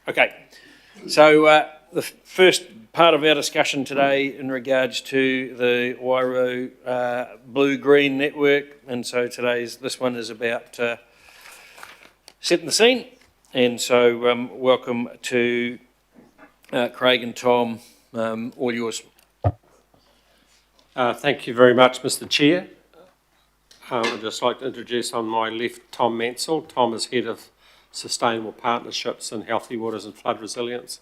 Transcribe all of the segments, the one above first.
Okay, so the first part of our discussion today in regards to the Wairau blue-green network, and so this one is about setting the scene, and so welcome to Craig and Tom, all yours. Thank you very much, Mr. Chair. I'd just like to introduce on my left Tom Mansell. Tom is Head of Sustainable Partnerships in Healthy Waters and Flood Resilience.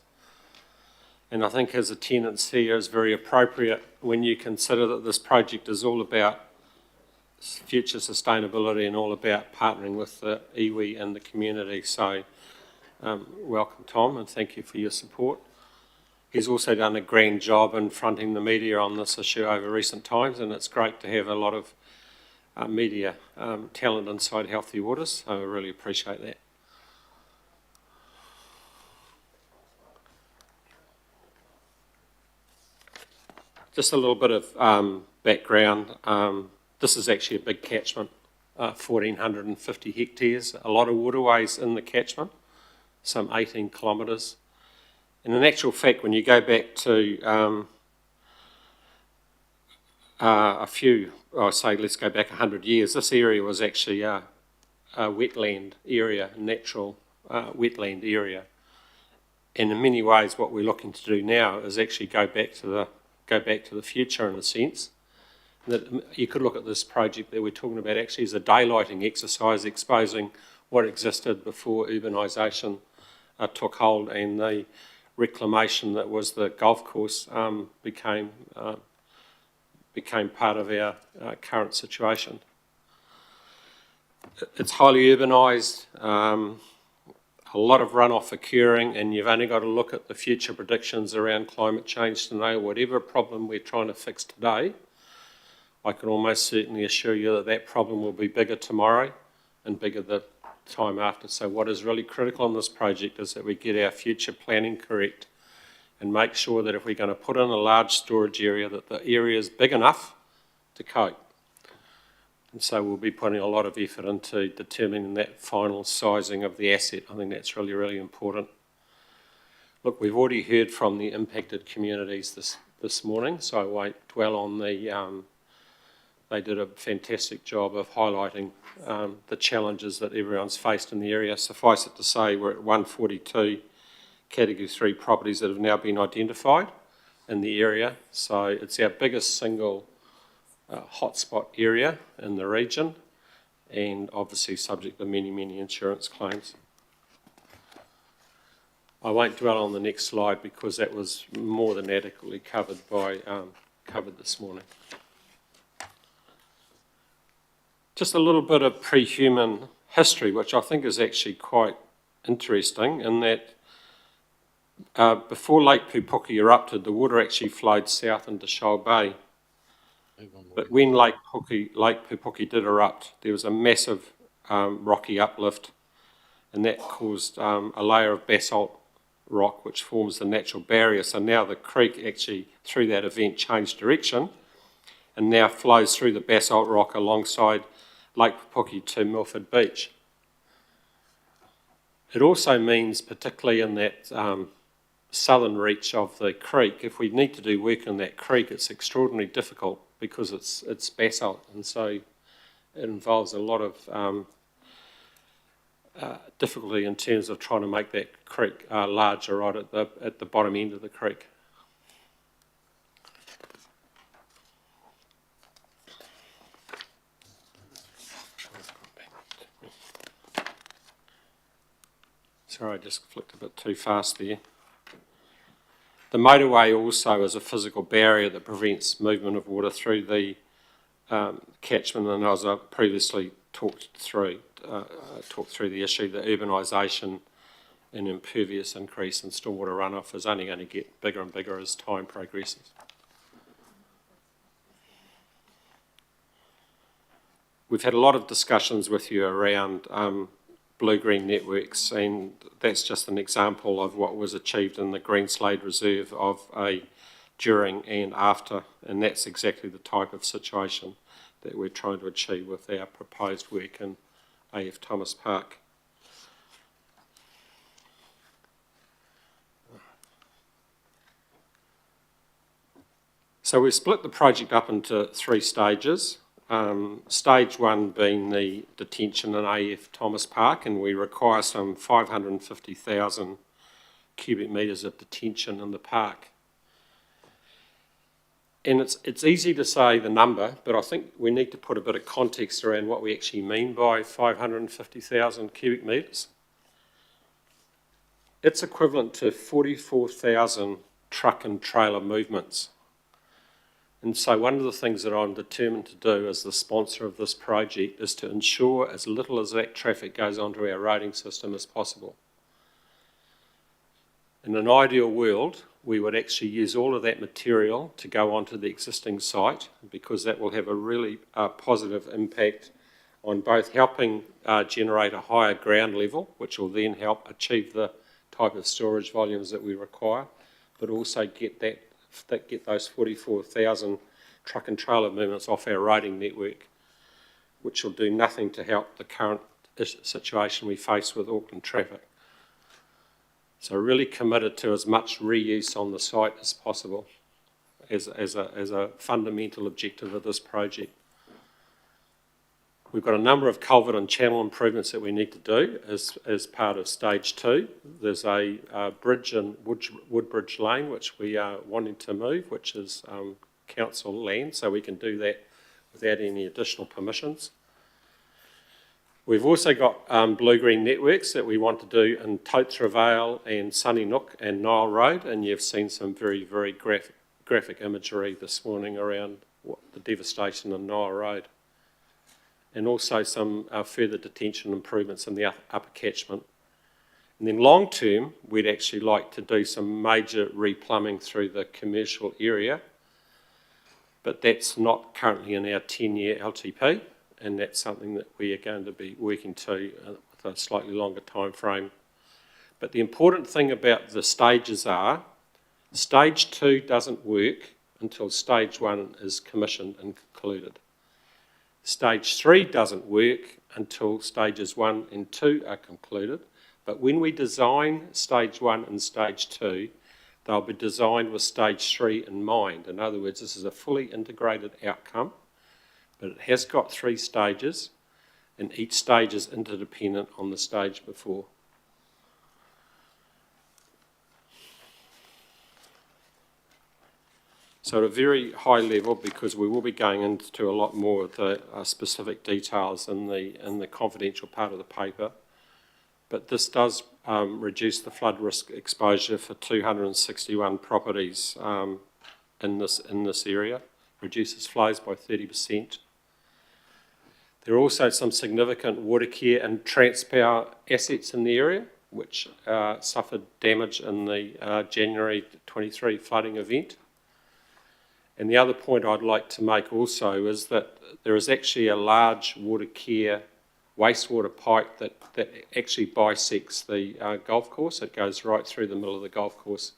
And I think his attendance here is very appropriate when you consider that this project is all about future sustainability and all about partnering with the iwi and the community. So welcome, Tom, and thank you for your support. He's also done a grand job in fronting the media on this issue over recent times, and it's great to have a lot of media talent inside Healthy Waters, so I really appreciate that. Just a little bit of background. This is actually a big catchment, 1,450 hectares, a lot of waterways in the catchment, some 18 kilometres. And in actual fact, when you go back to let's go back 100 years, this area was actually a wetland area, natural wetland area. And in many ways, what we're looking to do now is actually go back to the future in a sense. That you could look at this project that we're talking about actually as a daylighting exercise, exposing what existed before urbanisation took hold and the reclamation that was the golf course became part of our current situation. It's highly urbanised, a lot of runoff occurring, and you've only got to look at the future predictions around climate change to know whatever problem we're trying to fix today, I can almost certainly assure you that that problem will be bigger tomorrow and bigger the time after. So what is really critical on this project is that we get our future planning correct and make sure that if we're going to put in a large storage area, that the area is big enough to cope. And so we'll be putting a lot of effort into determining that final sizing of the asset. I think that's really, really important. Look, we've already heard from the impacted communities this morning, so I won't dwell on the... They did a fantastic job of highlighting the challenges that everyone's faced in the area. Suffice it to say, we're at 142 Category 3 properties that have now been identified in the area. So it's our biggest single hotspot area in the region, and obviously subject to many, many insurance claims. I won't dwell on the next slide because that was more than adequately covered this morning. Just a little bit of pre-human history, which I think is actually quite interesting, in that before Lake Pupuki erupted, the water actually flowed south into Shoal Bay. But when Lake Pupuki did erupt, there was a massive rocky uplift, and that caused a layer of basalt rock which forms the natural barrier. So now the creek actually, through that event, changed direction and now flows through the basalt rock alongside Lake Pupuki to Milford Beach. It also means, particularly in that southern reach of the creek, if we need to do work in that creek, it's extraordinarily difficult because it's basalt, and so it involves a lot of difficulty in terms of trying to make that creek larger right at the bottom end of the creek. Sorry, I just flicked a bit too fast there. The motorway also is a physical barrier that prevents movement of water through the catchment, and as I previously talked through the issue, the urbanisation and impervious increase in stormwater runoff is only going to get bigger and bigger as time progresses. We've had a lot of discussions with you around blue-green networks, and that's just an example of what was achieved in the Green Slade Reserve of a during and after, and that's exactly the type of situation that we're trying to achieve with our proposed work in AF Thomas Park. So we've split the project up into 3 stages. Stage 1 being the detention in AF Thomas Park, and we require some 550,000 cubic metres of detention in the park. And it's easy to say the number, but I think we need to put a bit of context around what we actually mean by 550,000 cubic metres. It's equivalent to 44,000 truck and trailer movements. And so one of the things that I'm determined to do as the sponsor of this project is to ensure as little as that traffic goes onto our roading system as possible. In an ideal world, we would actually use all of that material to go onto the existing site, because that will have a really positive impact on both helping generate a higher ground level, which will then help achieve the type of storage volumes that we require, but also get those 44,000 truck and trailer movements off our roading network, which will do nothing to help the current situation we face with Auckland traffic. So really committed to as much reuse on the site as possible as a fundamental objective of this project. We've got a number of culvert and channel improvements that we need to do as part of stage 2. There's a bridge in Woodbridge Lane which we are wanting to move, which is council land, so we can do that without any additional permissions. We've also got blue-green networks that we want to do in Totara Vale and Sunny Nook and Nile Road, and you've seen some very, very graphic imagery this morning around the devastation in Nile Road. And also some further detention improvements in the upper catchment. And then long term, we'd actually like to do some major replumbing through the commercial area, but that's not currently in our 10-year LTP, and that's something that we are going to be working to with a slightly longer time frame. But the important thing about the stages are, stage 2 doesn't work until stage 1 is commissioned and concluded. Stage 3 doesn't work until stages 1 and 2 are concluded, but when we design stage 1 and stage 2, they'll be designed with stage 3 in mind. In other words, this is a fully integrated outcome, but it has got 3 stages, and each stage is interdependent on the stage before. So at a very high level, because we will be going into a lot more of the specific details in the confidential part of the paper, but this does reduce the flood risk exposure for 261 properties in this area, reduces flows by 30%. There are also some significant water care and Transpower assets in the area, which suffered damage in the January 23 flooding event. And the other point I'd like to make also is that there is actually a large water care wastewater pipe that actually bisects the golf course. It goes right through the middle of the golf course.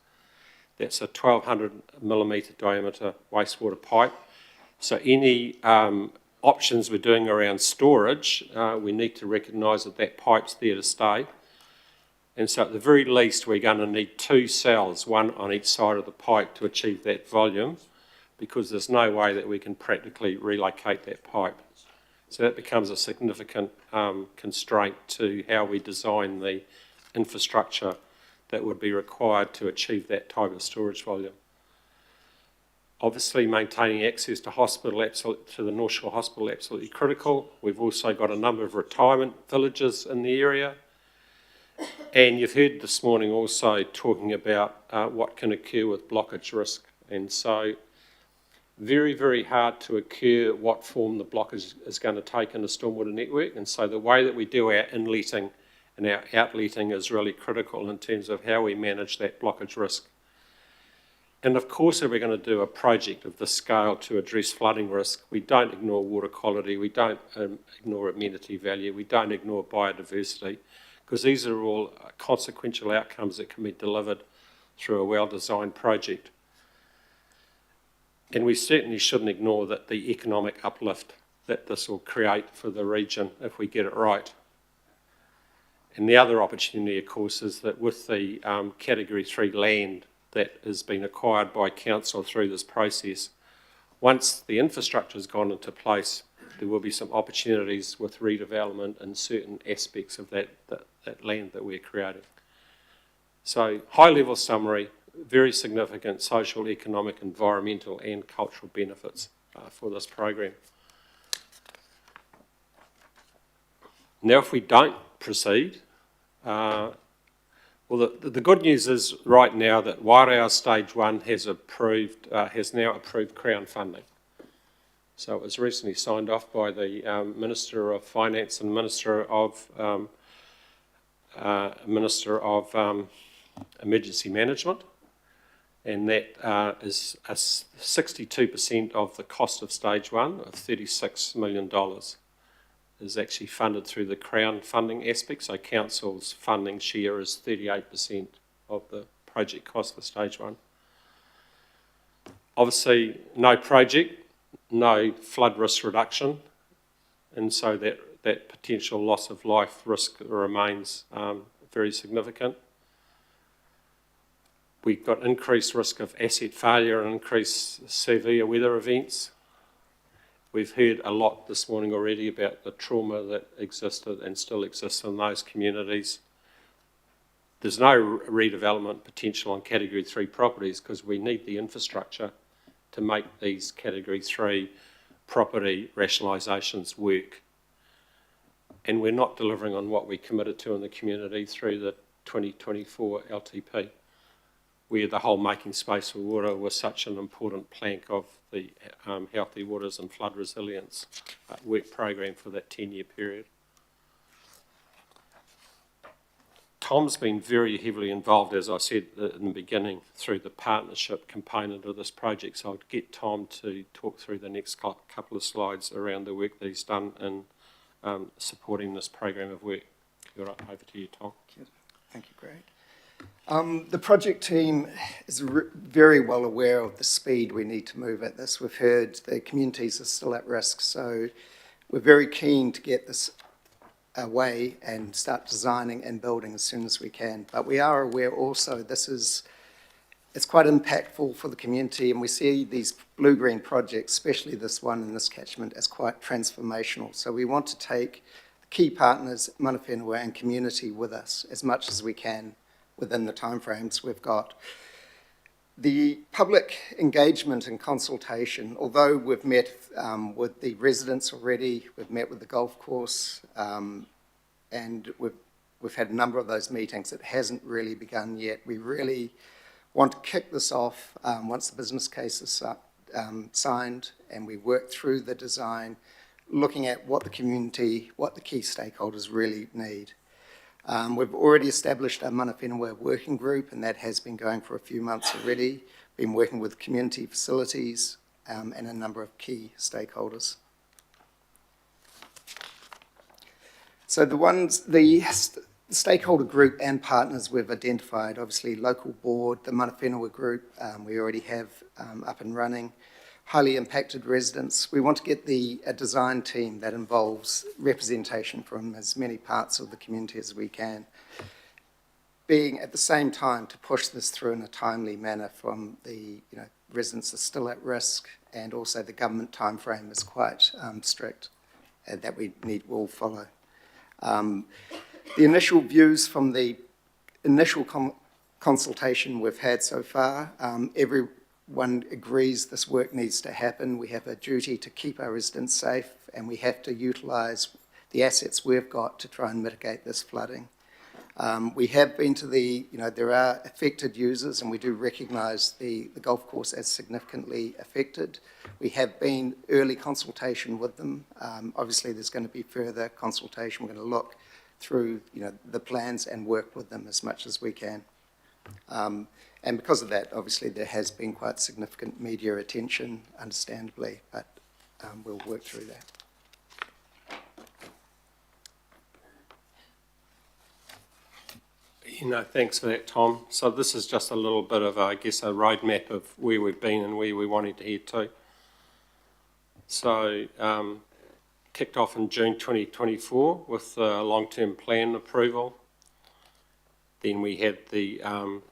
That's a 1200 millimetre diameter wastewater pipe. So any options we're doing around storage, we need to recognise that that pipe's there to stay. And so at the very least, we're going to need 2 cells, one on each side of the pipe, to achieve that volume, because there's no way that we can practically relocate that pipe. So that becomes a significant constraint to how we design the infrastructure that would be required to achieve that type of storage volume. Obviously, maintaining access to the North Shore Hospital, absolutely critical. We've also got a number of retirement villages in the area. And you've heard this morning also talking about what can occur with blockage risk. And so very, very hard to occur what form the blockage is going to take in the stormwater network. And so the way that we do our inletting and our outletting is really critical in terms of how we manage that blockage risk. And of course, if we're going to do a project of this scale to address flooding risk, we don't ignore water quality, we don't ignore amenity value, we don't ignore biodiversity, because these are all consequential outcomes that can be delivered through a well-designed project. And we certainly shouldn't ignore that the economic uplift that this will create for the region if we get it right. And the other opportunity, of course, is that with the Category 3 land that has been acquired by council through this process, Once the infrastructure has gone into place, there will be some opportunities with redevelopment in certain aspects of that land that we're creating. So, high-level summary, very significant social, economic, environmental and cultural benefits for this program. Now, if we don't proceed, well, the good news is right now that Wairau Stage 1 has now approved Crown funding. So it was recently signed off by the Minister of Finance and Minister of Emergency Management, and that is 62% of the cost of Stage 1 of $36 million is actually funded through the Crown funding aspect, so Council's funding share is 38% of the project cost for Stage 1. Obviously, no project, no flood risk reduction, and so that potential loss of life risk remains very significant. We've got increased risk of asset failure and increased severe weather events. We've heard a lot this morning already about the trauma that existed and still exists in those communities. There's no redevelopment potential on Category 3 properties because we need the infrastructure to make these Category 3 property rationalisations work. And we're not delivering on what we committed to in the community through the 2024 LTP, where the whole Making Space for Water was such an important plank of the Healthy Waters and Flood Resilience work program for that 10-year period. Tom's been very heavily involved, as I said in the beginning, through the partnership component of this project, so I'll get Tom to talk through the next couple of slides around the work that he's done in supporting this program of work. Over to you, Tom. Thank you, Greg. The project team is very well aware of the speed we need to move at this. We've heard the communities are still at risk, so we're very keen to get this away and start designing and building as soon as we can. But we are aware also it's quite impactful for the community, and we see these blue-green projects, especially this one in this catchment, as quite transformational. So we want to take key partners, mana whenua and community with us as much as we can within the timeframes we've got. The public engagement and consultation, although we've met with the residents already, we've met with the golf course, and we've had a number of those meetings, it hasn't really begun yet. We really want to kick this off once the business case is signed and we work through the design, looking at what the community, what the key stakeholders really need. We've already established a mana whenua working group, and that has been going for a few months already, been working with community facilities and a number of key stakeholders. So the stakeholder group and partners we've identified, obviously local board, the mana whenua group we already have up and running, highly impacted residents. We want to get a design team that involves representation from as many parts of the community as we can, being at the same time to push this through in a timely manner from the residents are still at risk, and also the government timeframe is quite strict that will follow. The initial views from the initial consultation we've had so far, everyone agrees this work needs to happen. We have a duty to keep our residents safe, and we have to utilise the assets we've got to try and mitigate this flooding. We have been to there are affected users, and we do recognise the golf course as significantly affected. We have been early consultation with them. Obviously, there's going to be further consultation. We're going to look through the plans and work with them as much as we can. And because of that, obviously, there has been quite significant media attention, understandably, but we'll work through that. Thanks for that, Tom. So this is just a little bit of, I guess, a roadmap of where we've been and where we're wanting to head to. So kicked off in June 2024 with the long-term plan approval. Then we had the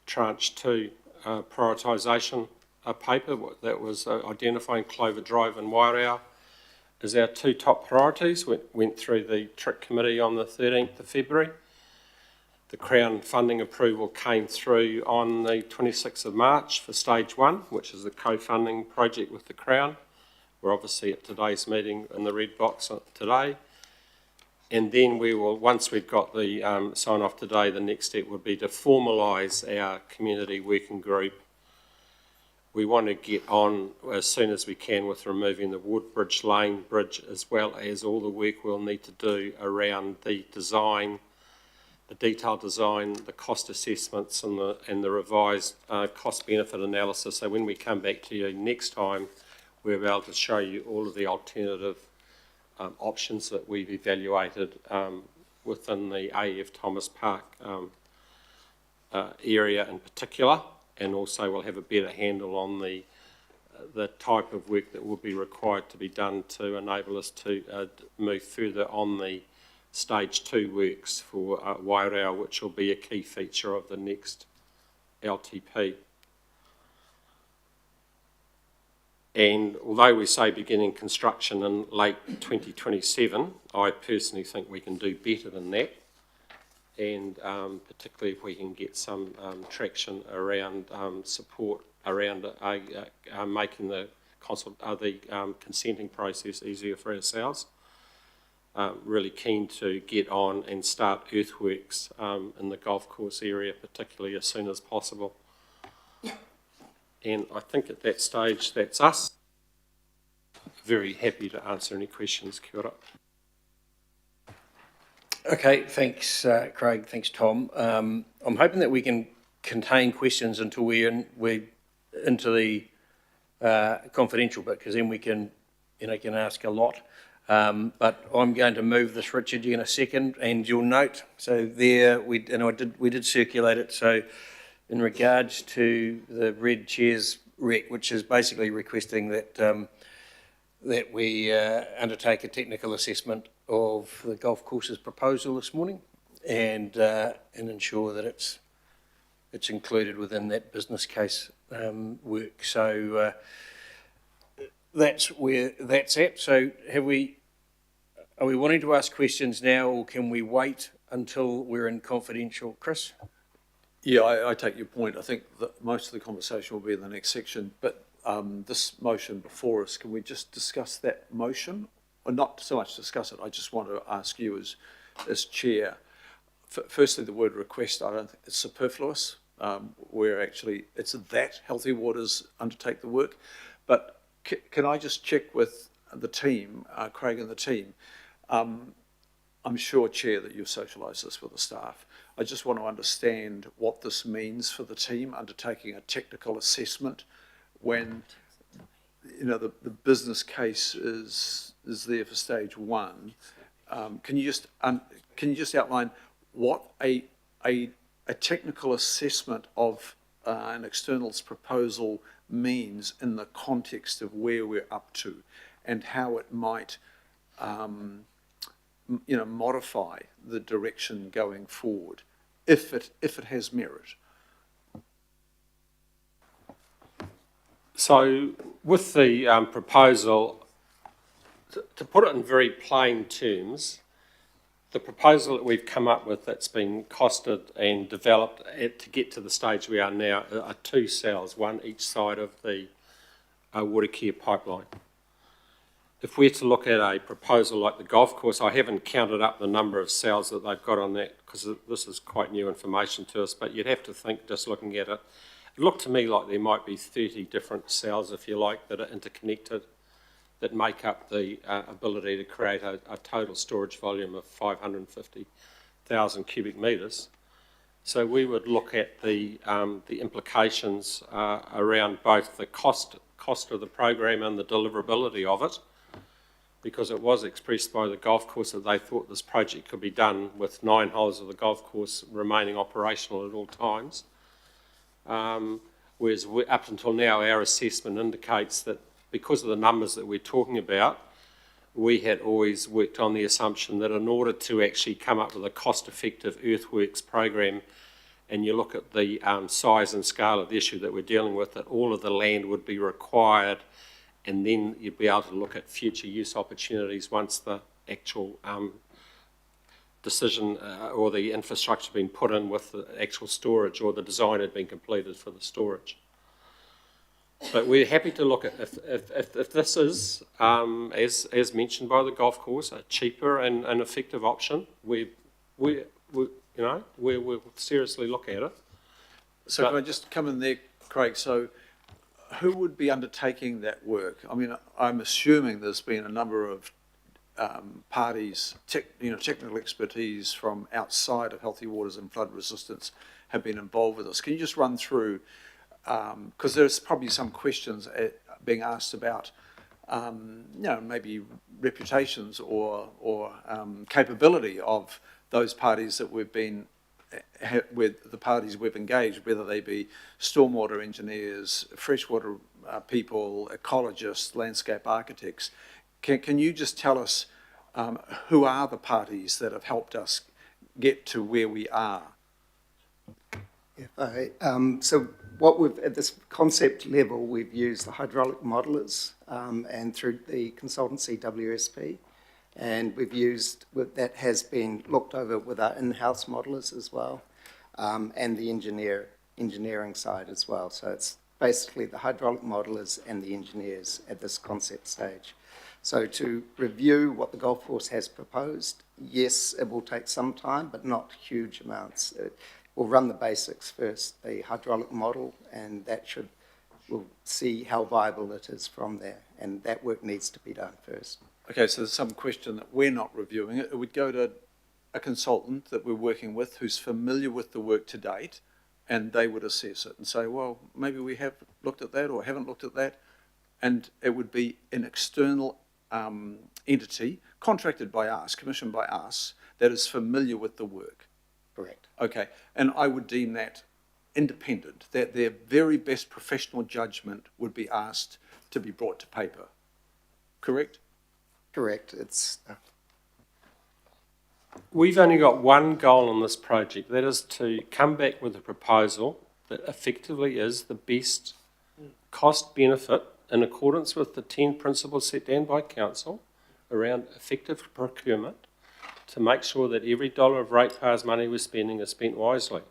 tranche 2 prioritisation paper that was identifying Clover Drive and Wairau as our two top priorities. Went through the TRIC committee on the 13th of February. The Crown funding approval came through on the 26th of March for stage 1, which is the co-funding project with the Crown. We're obviously at today's meeting in the red box today. And then we will, once we've got the sign off today, the next step would be to formalise our community working group. We want to get on as soon as we can with removing the Woodbridge Lane Bridge, as well as all the work we'll need to do around the design, the detailed design, the cost assessments and the revised cost benefit analysis. So when we come back to you next time, we'll be able to show you all of the alternative options that we've evaluated within the AF Thomas Park area in particular, and also we'll have a better handle on the type of work that will be required to be done to enable us to move further on the stage 2 works for Wairau, which will be a key feature of the next LTP. And although we say beginning construction in late 2027, I personally think we can do better than that. And particularly if we can get some traction around support around making the consenting process easier for ourselves. Really keen to get on and start earthworks in the golf course area, particularly as soon as possible. And I think at that stage, that's us. Very happy to answer any questions. Kia ora. Okay, thanks, Craig. Thanks, Tom. I'm hoping that we can contain questions until we're into the confidential bit, because then we can ask a lot. But I'm going to move this, Richard. You're going to second, and you'll note. So there, we did circulate it. So in regards to the Red Chairs rec, which is basically requesting that that we undertake a technical assessment of the golf course's proposal this morning, and ensure that it's included within that business case work. So that's where that's at. So are we wanting to ask questions now, or can we wait until we're in confidential, Chris? Yeah, I take your point. I think that most of the conversation will be in the next section, but this motion before us, can we just discuss that motion? Or not so much discuss it, I just want to ask you as chair. Firstly, the word request, I don't think it's superfluous. Where actually it's that Healthy Waters undertake the work. But can I just check with the team, Craig and the team? I'm sure, Chair, that you've socialised this with the staff. I just want to understand what this means for the team undertaking a technical assessment when, you know, the business case is there for stage 1. Can you just outline what a technical assessment of an external's proposal means in the context of where we're up to, and how it might modify the direction going forward, if it has merit? So with the proposal, to put it in very plain terms, the proposal that we've come up with that's been costed and developed to get to the stage we are now are 2 cells, one each side of the water care pipeline. If we're to look at a proposal like the golf course, I haven't counted up the number of cells that they've got on that, because this is quite new information to us, but you'd have to think, just looking at it, it looked to me like there might be 30 different cells, if you like, that are interconnected, that make up the ability to create a total storage volume of 550,000 cubic metres. So we would look at the implications around both the cost of the program and the deliverability of it, because it was expressed by the golf course that they thought this project could be done with 9 holes of the golf course remaining operational at all times. Whereas up until now, our assessment indicates that because of the numbers that we're talking about, we had always worked on the assumption that in order to actually come up with a cost-effective earthworks program and you look at the size and scale of the issue that we're dealing with, that all of the land would be required, and then you'd be able to look at future use opportunities once the actual decision or the infrastructure has been put in with the actual storage, or the design had been completed for the storage. But we're happy to look at if this is, as mentioned by the golf course, a cheaper and an effective option. We'll seriously look at it. So can I just come in there, Craig? So who would be undertaking that work? I mean, I'm assuming there's been a number of parties, technical expertise from outside of Healthy Waters and flood resistance have been involved with this. Can you just run through, because there's probably some questions being asked about, maybe reputations or capability of those parties that we've been with, the parties we've engaged, whether they be stormwater engineers, freshwater people, ecologists, landscape architects. Can you just tell us who are the parties that have helped us get to where we are? So what we've, at this concept level, we've used the hydraulic modelers and through the consultancy WSP, and we've used, that has been looked over with our in-house modelers as well, and the engineering side as well. So it's basically the hydraulic modelers and the engineers at this concept stage. So to review what the golf course has proposed, yes, it will take some time, but not huge amounts. We'll run the basics first, the hydraulic model, and we'll see how viable it is from there, and that work needs to be done first. Okay, so there's some question that we're not reviewing it. It would go to a consultant that we're working with who's familiar with the work to date, and they would assess it and say, well, maybe we have looked at that or haven't looked at that, and it would be an external entity contracted by us, commissioned by us, that is familiar with the work. Correct. Okay, and I would deem that independent, that their very best professional judgment would be asked to be brought to paper. Correct? Correct. It's We've only got one goal on this project, that is to come back with a proposal that effectively is the best cost benefit in accordance with the 10 principles set down by council around effective procurement, to make sure that every dollar of ratepayers' money we're spending is spent wisely.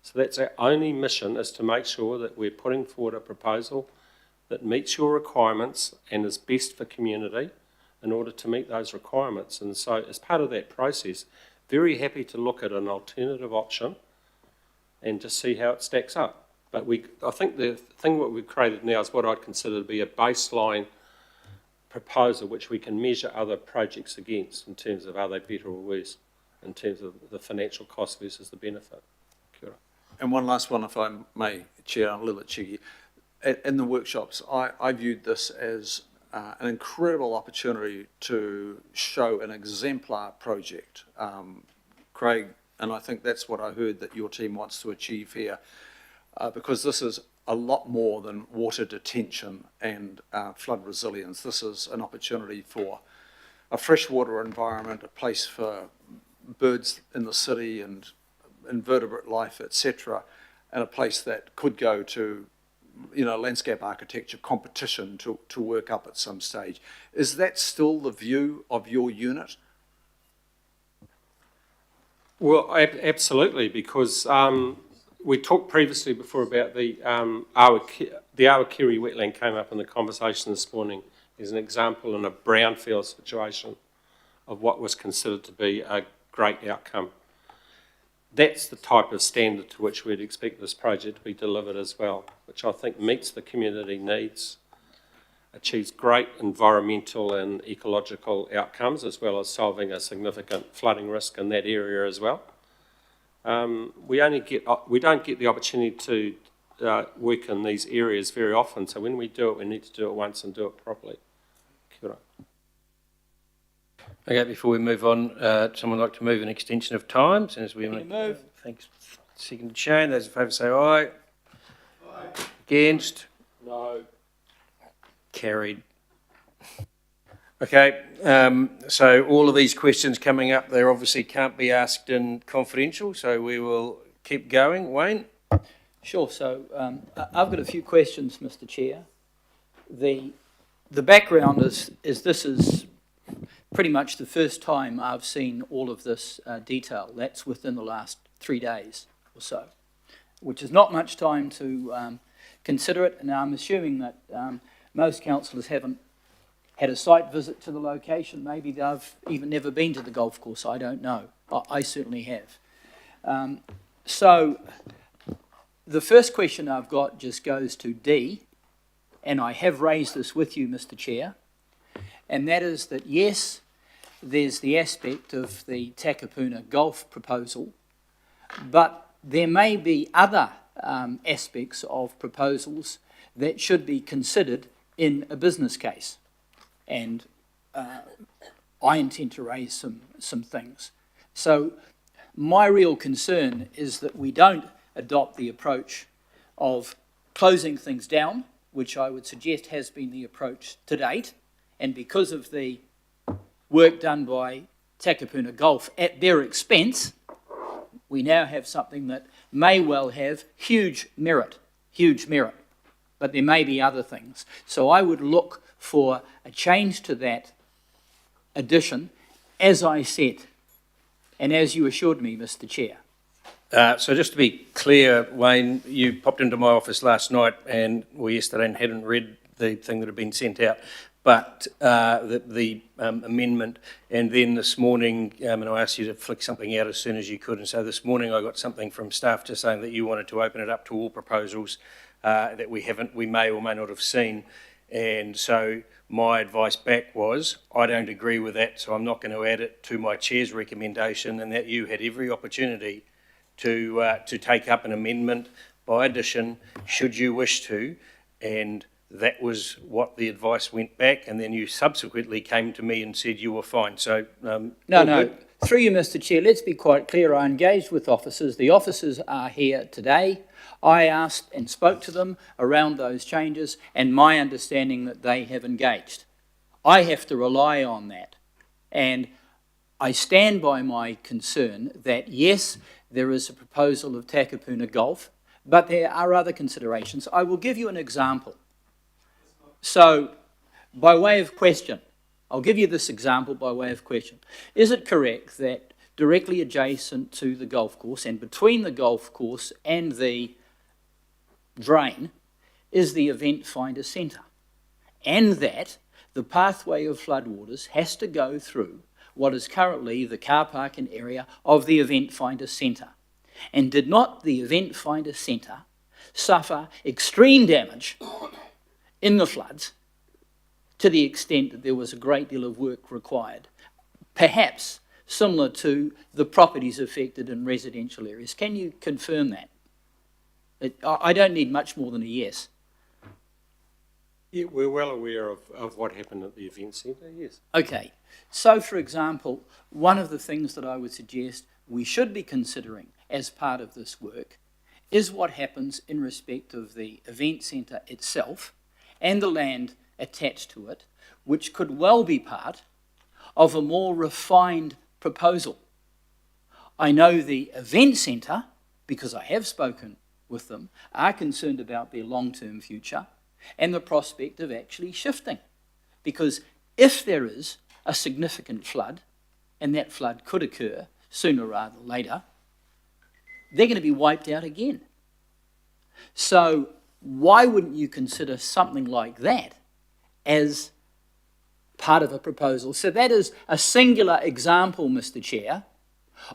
So that's our only mission, is to make sure that we're putting forward a proposal that meets your requirements and is best for community in order to meet those requirements. And so as part of that process, very happy to look at an alternative option and to see how it stacks up. But I think the thing what we've created now is what I'd consider to be a baseline proposal which we can measure other projects against in terms of are they better or worse, in terms of the financial cost versus the benefit. Kia ora. And one last one, if I may, Chair, I'm a little bit cheeky. In the workshops, I viewed this as an incredible opportunity to show an exemplar project. Craig, and I think that's what I heard that your team wants to achieve here, because this is a lot more than water detention and flood resilience. This is an opportunity for a freshwater environment, a place for birds in the city and invertebrate life, etc., and a place that could go to, landscape architecture competition to work up at some stage. Is that still the view of your unit? Well, absolutely, because we talked previously before about the Awakiri wetland came up in the conversation this morning as an example in a brownfield situation of what was considered to be a great outcome. That's the type of standard to which we'd expect this project to be delivered as well, which I think meets the community needs, achieves great environmental and ecological outcomes, as well as solving a significant flooding risk in that area as well. We don't get the opportunity to work in these areas very often, so when we do it, we need to do it once and do it properly. Kia ora. Okay, before we move on, someone like to move an extension of time, as we move. Thanks. Second Shane, those in favour say aye. Aye. Against? No. Carried. Okay, so all of these questions coming up, they obviously can't be asked in confidential, so we will keep going. Wayne? Sure. So I've got a few questions, Mr. Chair. The background is this is pretty much the first time I've seen all of this detail. That's within the last 3 days or so, which is not much time to consider it. And I'm assuming that most councillors haven't had a site visit to the location. Maybe they've even never been to the golf course. I don't know. I certainly have. So the first question I've got just goes to D, and I have raised this with you, Mr. Chair, and that is that, yes, there's the aspect of the Takapuna golf proposal, but there may be other aspects of proposals that should be considered in a business case. And I intend to raise some things. So my real concern is that we don't adopt the approach of closing things down, which I would suggest has been the approach to date, and because of the work done by Takapuna Golf at their expense, we now have something that may well have huge merit, but there may be other things. So I would look for a change to that addition, as I said, and as you assured me, Mr. Chair. So just to be clear, Wayne, you popped into my office last night or yesterday and hadn't read the thing that had been sent out, but the amendment, and then this morning, and I asked you to flick something out as soon as you could, and so this morning I got something from staff just saying that you wanted to open it up to all proposals that we may or may not have seen, and so my advice back was, I don't agree with that, so I'm not going to add it to my chair's recommendation, and that you had every opportunity to take up an amendment by addition, should you wish to, and that was what the advice went back, and then you subsequently came to me and said you were fine. So No. Through you, Mr. Chair, let's be quite clear. I engaged with officers. The officers are here today. I asked and spoke to them around those changes, and my understanding that they have engaged. I have to rely on that, and I stand by my concern that yes, there is a proposal of Takapuna Golf, but there are other considerations. I will give you an example. So, by way of question, I'll give you this example by way of question. Is it correct that directly adjacent to the golf course and between the golf course and the drain is the Event Finder Centre, and that the pathway of floodwaters has to go through what is currently the car parking area of the Event Finder Centre? And did not the Event Finder Centre suffer extreme damage in the floods to the extent that there was a great deal of work required, perhaps similar to the properties affected in residential areas? Can you confirm that? I don't need much more than a yes. Yeah, we're well aware of what happened at the event centre, yes. Okay, so for example, one of the things that I would suggest we should be considering as part of this work is what happens in respect of the event centre itself and the land attached to it, which could well be part of a more refined proposal. I know the event centre, because I have spoken with them, are concerned about their long-term future and the prospect of actually shifting. Because if there is a significant flood, and that flood could occur sooner rather than later, they're going to be wiped out again. So why wouldn't you consider something like that as part of a proposal? So that is a singular example, Mr. Chair,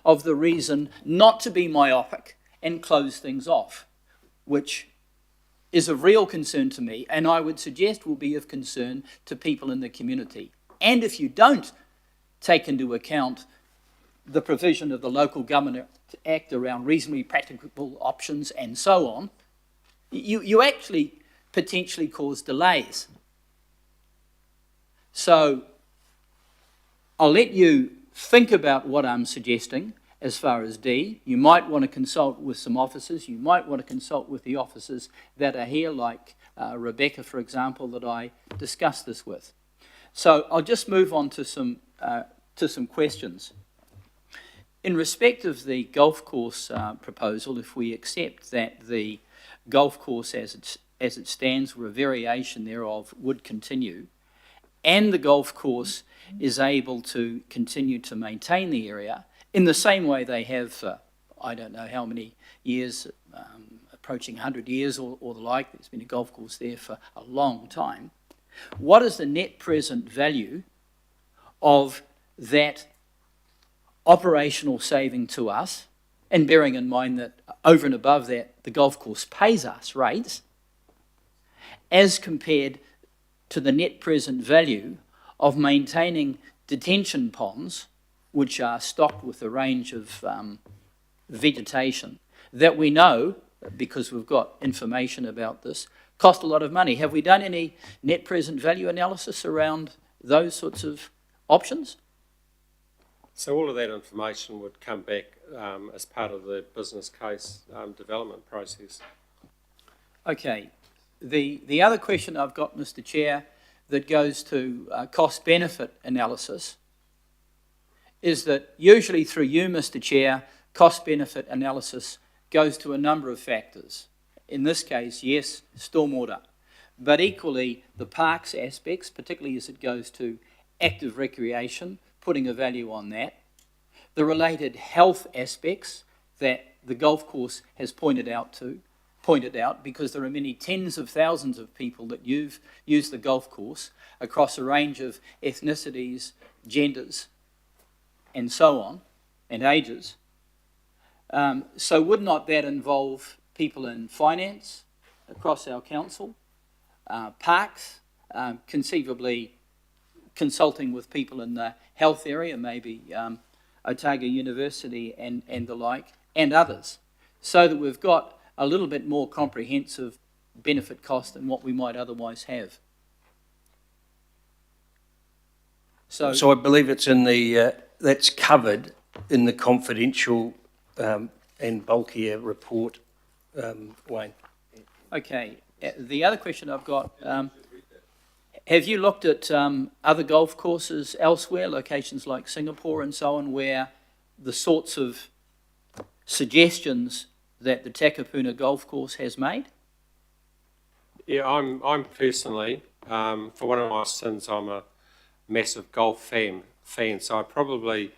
of the reason not to be myopic and close things off, which is of real concern to me, and I would suggest will be of concern to people in the community. And if you don't take into account the provision of the Local Government Act around reasonably practicable options and so on, you actually potentially cause delays. So I'll let you think about what I'm suggesting as far as D. You might want to consult with some officers. You might want to consult with the officers that are here, like Rebecca, for example, that I discussed this with. So I'll just move on to some questions. In respect of the golf course proposal, if we accept that the golf course as it stands, or a variation thereof, would continue, and the golf course is able to continue to maintain the area in the same way they have for, I don't know how many years, approaching 100 years or the like, there's been a golf course there for a long time, what is the net present value of that operational saving to us, and bearing in mind that over and above that, the golf course pays us rates, as compared to the net present value of maintaining detention ponds, which are stocked with a range of vegetation that we know, because we've got information about this, cost a lot of money. Have we done any net present value analysis around those sorts of options? So all of that information would come back as part of the business case development process. Okay. The other question I've got, Mr. Chair, that goes to cost-benefit analysis is that usually through you, Mr. Chair, cost-benefit analysis goes to a number of factors. In this case, yes, stormwater, but equally the parks aspects, particularly as it goes to active recreation, putting a value on that, the related health aspects that the golf course has pointed out, because there are many tens of thousands of people that use the golf course across a range of ethnicities, genders, and so on, and ages. So would not that involve people in finance across our council, parks, conceivably consulting with people in the health area, maybe Otago University and the like, and others, so that we've got a little bit more comprehensive benefit cost than what we might otherwise have. So I believe it's in the, that's covered in the confidential and bulkier report, Wayne. Okay, the other question I've got, have you looked at other golf courses elsewhere, locations like Singapore and so on, where the sorts of suggestions that the Takapuna golf course has made? Yeah, I'm personally, for one of my sins, I'm a massive golf fan, so I probably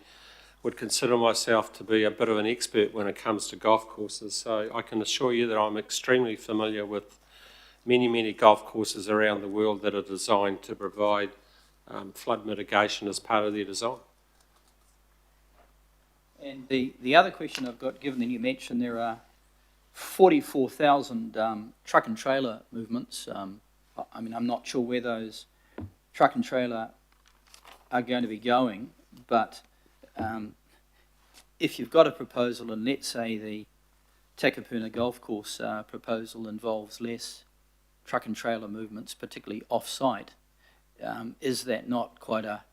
would consider myself to be a bit of an expert when it comes to golf courses. So I can assure you that I'm extremely familiar with many golf courses around the world that are designed to provide flood mitigation as part of their design. And the other question I've got, given that you mentioned there are 44,000 truck and trailer movements, I mean, I'm not sure where those truck and trailer are going to be going, but if you've got a proposal, and let's say the Takapuna golf course proposal involves less truck and trailer movements, particularly off-site, is that not quite a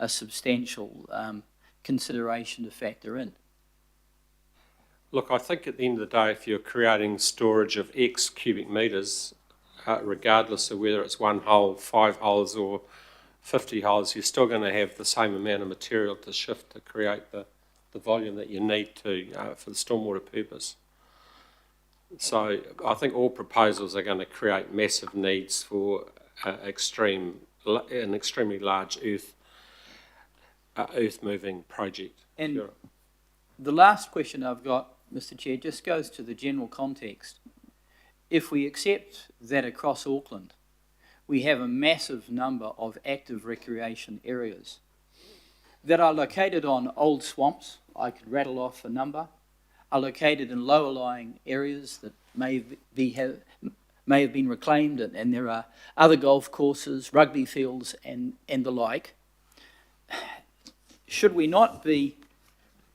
substantial consideration to factor in? Look, I think at the end of the day, if you're creating storage of X cubic metres, regardless of whether it's one hole, 5 holes or 50 holes, you're still going to have the same amount of material to shift to create the volume that you need to for the stormwater purpose. So I think all proposals are going to create massive needs for an extremely large earth-moving project. And Sure. The last question I've got, Mr. Chair, just goes to the general context. If we accept that across Auckland we have a massive number of active recreation areas that are located on old swamps, I could rattle off a number, are located in lower-lying areas that may have been reclaimed, and there are other golf courses, rugby fields, and the like. Should we not be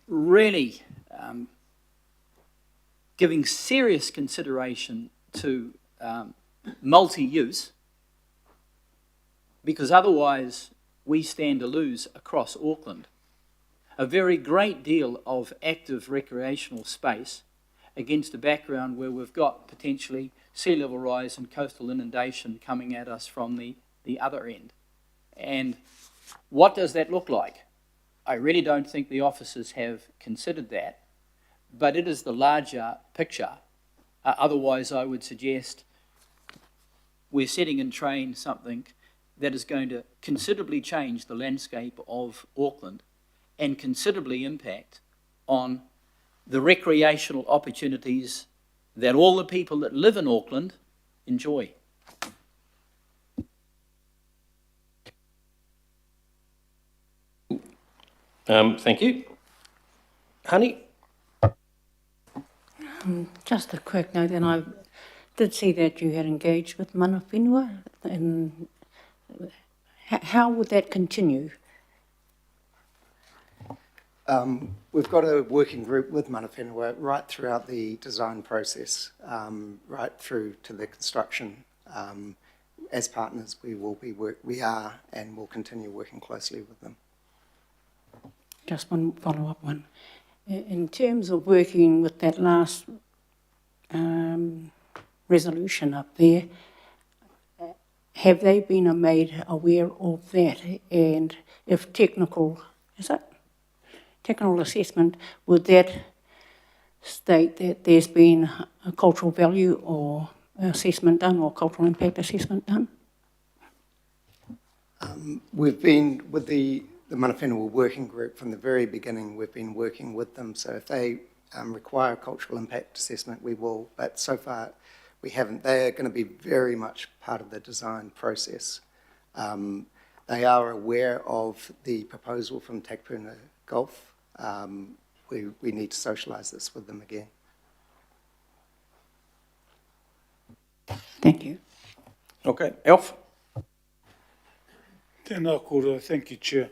really giving serious consideration to multi-use? Because otherwise we stand to lose across Auckland a very great deal of active recreational space against a background where we've got potentially sea level rise and coastal inundation coming at us from the other end. And what does that look like? I really don't think the officers have considered that, but it is the larger picture. Otherwise, I would suggest we're setting in train something that is going to considerably change the landscape of Auckland and considerably impact on the recreational opportunities that all the people that live in Auckland enjoy. Thank you. Honey? Just a quick note, and I did see that you had engaged with mana whenua, and how would that continue? We've got a working group with mana whenua right throughout the design process, right through to the construction. As partners, we are and will continue working closely with them. Just one follow-up one. In terms of working with that last resolution up there, have they been made aware of that? And if technical assessment, would that state that there's been a cultural value or assessment done, or cultural impact assessment done? We've been with the mana whenua working group from the very beginning. We've been working with them, so if they require a cultural impact assessment, we will, but so far we haven't. They are going to be very much part of the design process. They are aware of the proposal from Takapuna Golf. We need to socialise this with them again. Thank you. Okay, Alf? Tēnā koutou, thank you, Chair.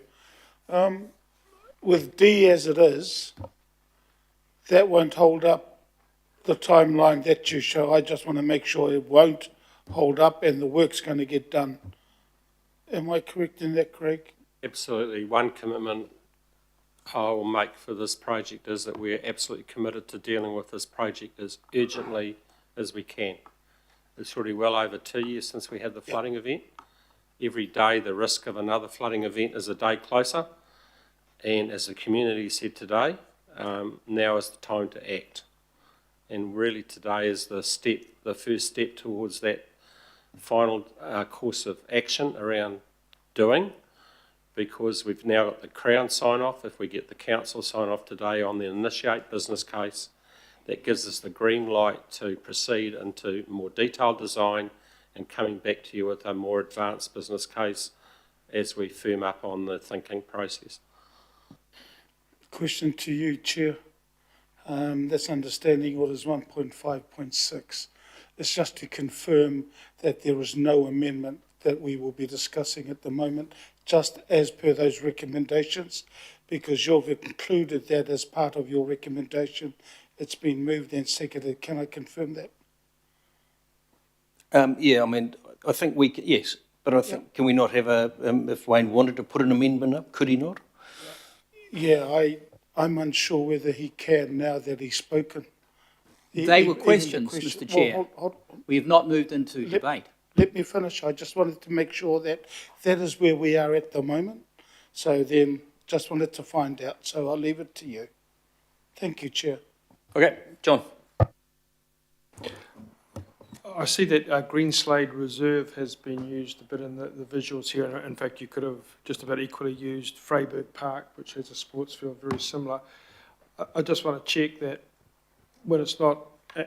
With D as it is, that won't hold up the timeline that you show. I just want to make sure it won't hold up and the work's going to get done. Am I correct in that, Craig? Absolutely. One commitment I will make for this project is that we're absolutely committed to dealing with this project as urgently as we can. It's already well over 2 years since we had the flooding event. Every day the risk of another flooding event is a day closer. And as the community said today, now is the time to act. And really today is the first step towards that final course of action around doing, because we've now got the Crown sign-off. If we get the council sign-off today on the initiate business case, that gives us the green light to proceed into more detailed design and coming back to you with a more advanced business case as we firm up on the thinking process. Question to you, Chair. That's understanding orders 1.5.6. It's just to confirm that there is no amendment that we will be discussing at the moment, just as per those recommendations, because you've included that as part of your recommendation. It's been moved and seconded. Can I confirm that? Yeah, I mean, I think yes, but I think, can we not have if Wayne wanted to put an amendment up, could he not? Yeah, I'm unsure whether he can now that he's spoken. They were questions, Mr. Chair. We have not moved into debate. Let me finish. I just wanted to make sure that that is where we are at the moment. So then, just wanted to find out. So I'll leave it to you. Thank you, Chair. Okay, John. I see that Greenslade Reserve has been used a bit in the visuals here. In fact, you could have just about equally used Freyberg Park, which has a sports field very similar. I just want to check that when it's not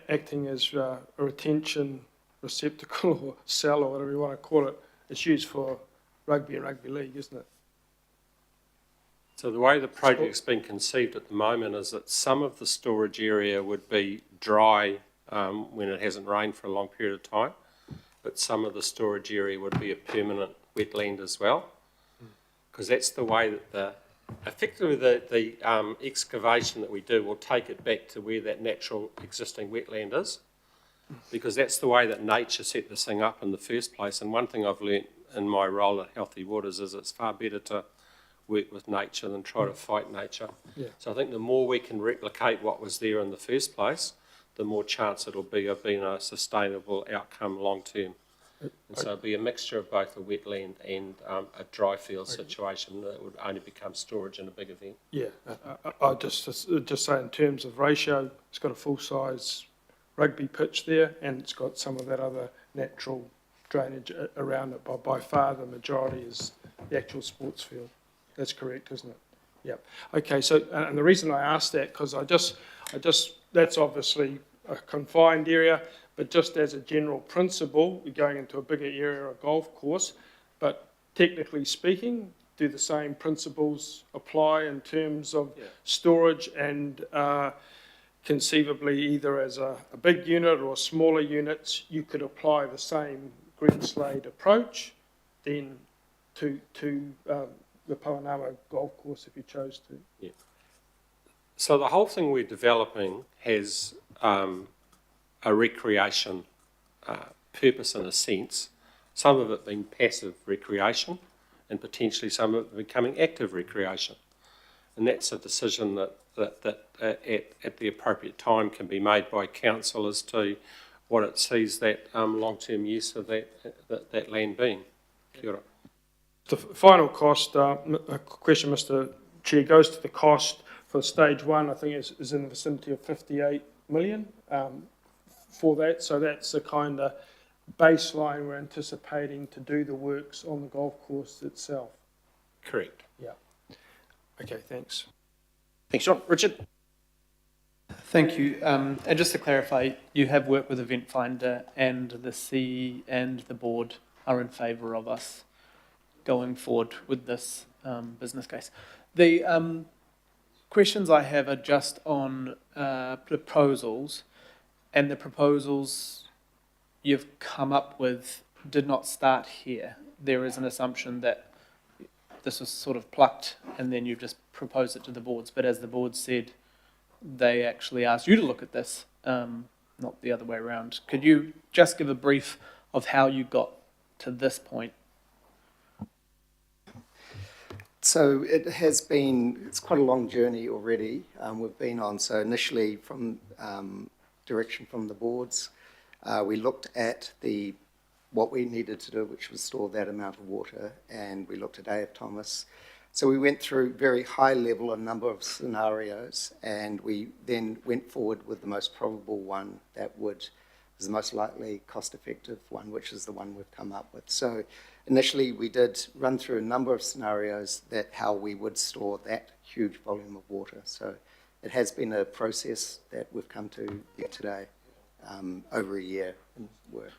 acting as a retention receptacle or cell or whatever you want to call it, it's used for rugby and rugby league, isn't it? So the way the project's been conceived at the moment is that some of the storage area would be dry when it hasn't rained for a long period of time, but some of the storage area would be a permanent wetland as well, because that's the way that effectively the excavation that we do will take it back to where that natural existing wetland is, because that's the way that nature set this thing up in the first place. And one thing I've learnt in my role at Healthy Waters is it's far better to work with nature than try to fight nature. Yeah. So I think the more we can replicate what was there in the first place, the more chance it'll be of being a sustainable outcome long term. And so it'd be a mixture of both a wetland and a dry field situation that would only become storage in a big event. Yeah, I just say in terms of ratio, it's got a full-size rugby pitch there, and it's got some of that other natural drainage around it. By far, the majority is the actual sports field. That's correct, isn't it? Yeah. Okay. So, and the reason I asked that because I just that's obviously a confined area, but just as a general principle, we're going into a bigger area, a golf course. But technically speaking, do the same principles apply in terms of storage and conceivably either as a big unit or smaller units, you could apply the same green slate approach then to the Pawanama golf course if you chose to. Yeah. So the whole thing we're developing has a recreation purpose in a sense, some of it being passive recreation and potentially some of it becoming active recreation. And that's a decision that at the appropriate time can be made by council as to what it sees that long-term use of that land being. Kia ora. The final cost, a question, Mr. Chair, goes to the cost for stage one. I think is in the vicinity of 58 million for that. So that's the kind of baseline we're anticipating to do the works on the golf course itself. Correct. Yeah. Okay, thanks. Thanks, John. Richard? Thank you. And just to clarify, you have worked with Event Finder and the C and the board are in favour of us going forward with this business case. The questions I have are just on proposals, and the proposals you've come up with did not start here. There is an assumption that this was sort of plucked and then you've just proposed it to the boards, but as the board said, they actually asked you to look at this, not the other way around. Could you just give a brief of how you got to this point? So it's quite a long journey already we've been on. So initially from direction from the boards, we looked at what we needed to do, which was store that amount of water, and we looked at A.F. Thomas. So we went through very high level a number of scenarios, and we then went forward with the most probable one that is the most likely cost-effective one, which is the one we've come up with. So initially we did run through a number of scenarios that how we would store that huge volume of water. So it has been a process that we've come to today, over a year in work.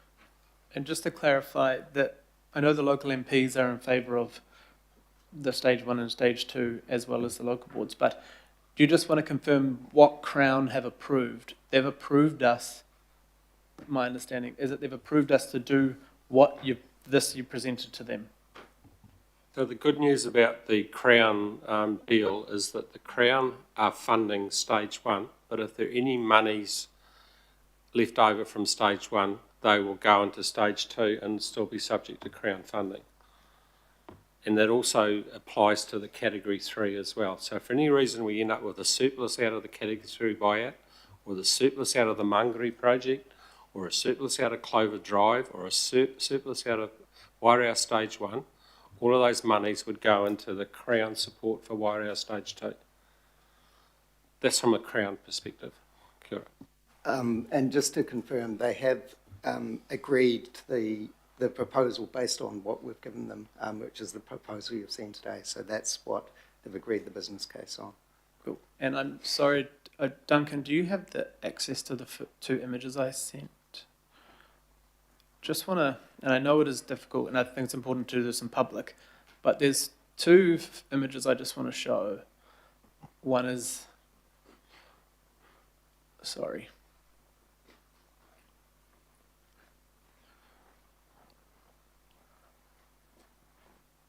And just to clarify that I know the local MPs are in favour of the stage one and stage two as well as the local boards, but do you just want to confirm what Crown have approved? They've approved us, my understanding is that they've approved us to do what you presented to them. So the good news about the Crown deal is that the Crown are funding stage one, but if there are any monies left over from stage one, they will go into stage two and still be subject to Crown funding. And that also applies to the category 3 as well. So for any reason we end up with a surplus out of the category 3 buyout, or the surplus out of the Mangere project, or a surplus out of Clover Drive, or a surplus out of Wairau stage 1, all of those monies would go into the Crown support for Wairau stage 2. That's from a Crown perspective. Kia ora. And just to confirm, they have agreed to the proposal based on what we've given them, which is the proposal you've seen today. So that's what they've agreed the business case on. Cool. And I'm sorry, Duncan, do you have the access to the two images I sent? Just want to, and I know it is difficult, and I think it's important to do this in public, but there's two images I just want to show. One is, sorry.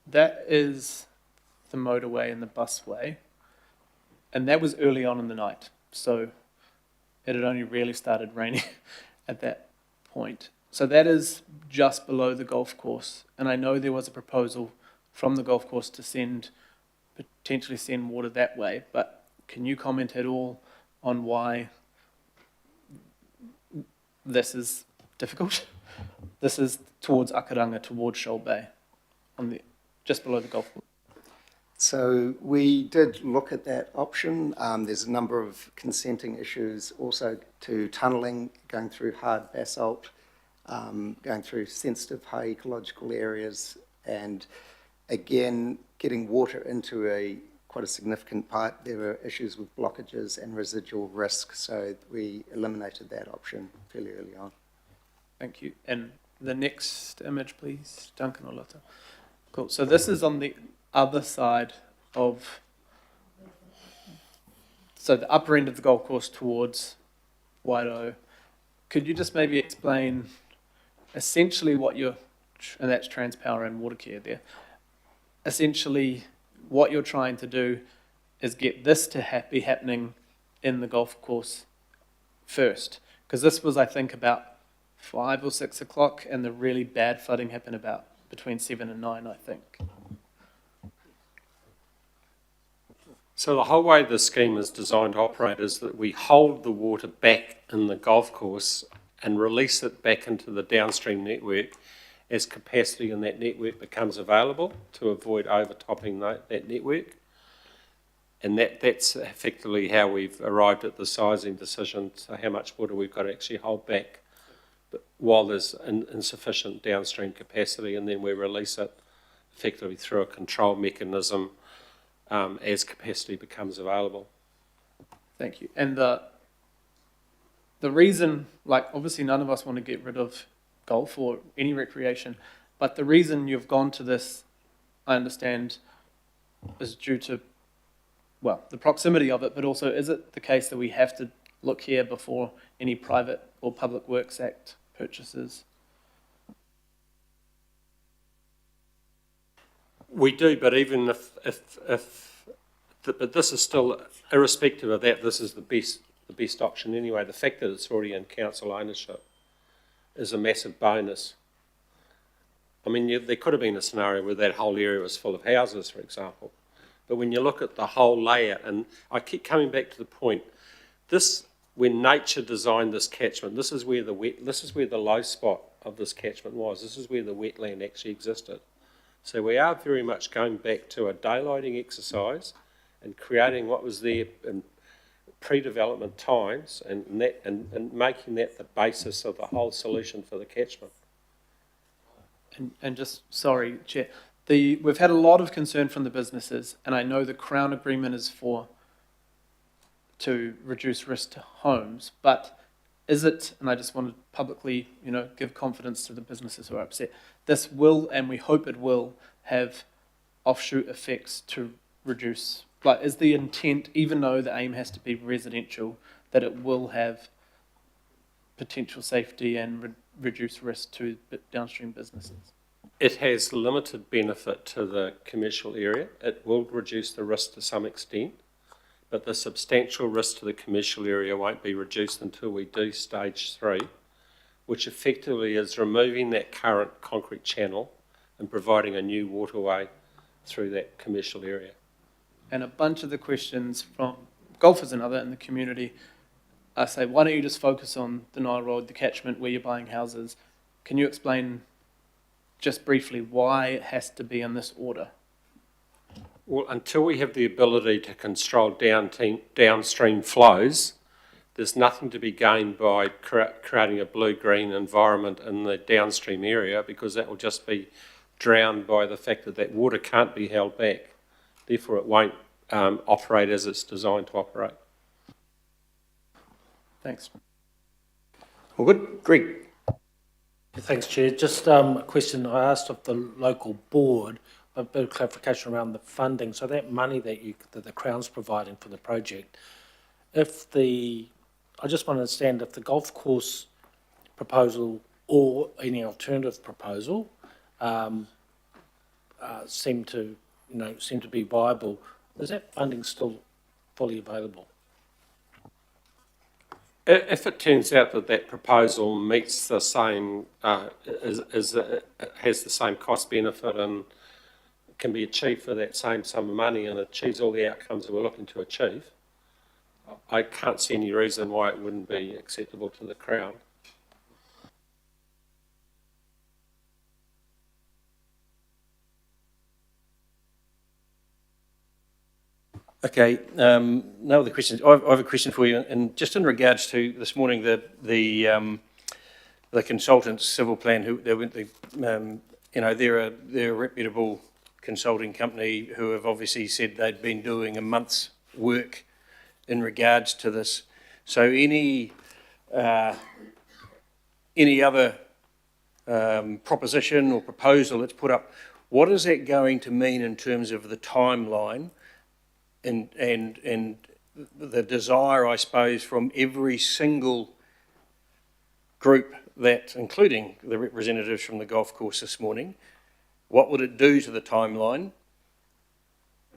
That is the motorway and the busway, and that was early on in the night, so it had only really started raining at that point. So that is just below the golf course, and I know there was a proposal from the golf course to potentially send water that way, but can you comment at all on why this is difficult? This is towards Akaranga, towards Shoal Bay, just below the golf course. So we did look at that option. There's a number of consenting issues also to tunnelling, going through hard basalt, going through sensitive high ecological areas, and again, getting water into quite a significant pipe. There were issues with blockages and residual risk, so we eliminated that option fairly early on. Thank you. And the next image, please, Duncan or Lotta. Cool. So this is on the other side of, so the upper end of the golf course towards Wairau. Could you just maybe explain essentially what you're, and that's Transpower and Watercare there, essentially what you're trying to do is get this to be happening in the golf course first. Because this was, I think, about 5 or 6 o'clock, and the really bad flooding happened about between 7 and 9, I think. So the whole way the scheme is designed to operate is that we hold the water back in the golf course and release it back into the downstream network as capacity in that network becomes available to avoid overtopping that network. And that's effectively how we've arrived at the sizing decision, so how much water we've got to actually hold back while there's insufficient downstream capacity, and then we release it effectively through a control mechanism as capacity becomes available. Thank you. And the reason, like, obviously none of us want to get rid of golf or any recreation, but the reason you've gone to this, I understand, is due to, well, the proximity of it, but also is it the case that we have to look here before any private or Public Works Act purchases? We do, but even but this is still, irrespective of that, this is the best option anyway. The fact that it's already in council ownership is a massive bonus. I mean, there could have been a scenario where that whole area was full of houses, for example. But when you look at the whole layout, and I keep coming back to the point, when nature designed this catchment, this is where the low spot of this catchment was. This is where the wetland actually existed. So we are very much going back to a daylighting exercise and creating what was there in pre-development times, and making that the basis of the whole solution for the catchment. And just, sorry, Chair, we've had a lot of concern from the businesses, and I know the Crown Agreement is to reduce risk to homes, but is it, and I just want to publicly, give confidence to the businesses who are upset, this will, and we hope it will, have offshoot effects to reduce, like, is the intent, even though the aim has to be residential, that it will have potential safety and reduce risk to downstream businesses? It has limited benefit to the commercial area. It will reduce the risk to some extent, but the substantial risk to the commercial area won't be reduced until we do stage 3, which effectively is removing that current concrete channel and providing a new waterway through that commercial area. And a bunch of the questions from golfers and other in the community say, why don't you just focus on the Nile Road, the catchment where you're buying houses? Can you explain just briefly why it has to be in this order? Well, until we have the ability to control downstream flows, there's nothing to be gained by creating a blue-green environment in the downstream area, because that will just be drowned by the fact that that water can't be held back. Therefore, it won't operate as it's designed to operate. Thanks. All good. Greg. Thanks, Chair. Just a question I asked of the local board, a bit of clarification around the funding. So that money that the Crown's providing for the project, I just want to understand if the golf course proposal or any alternative proposal seem to be viable, is that funding still fully available? If it turns out that proposal meets the same, has the same cost benefit and can be achieved for that same sum of money and achieves all the outcomes that we're looking to achieve, I can't see any reason why it wouldn't be acceptable to the Crown. Okay, no other questions. I have a question for you, and just in regards to this morning, the consultants civil plan, who they're a reputable consulting company who have obviously said they'd been doing a month's work in regards to this. So any other proposition or proposal that's put up, what is that going to mean in terms of the timeline and the desire, I suppose, from every single group that, including the representatives from the golf course this morning, what would it do to the timeline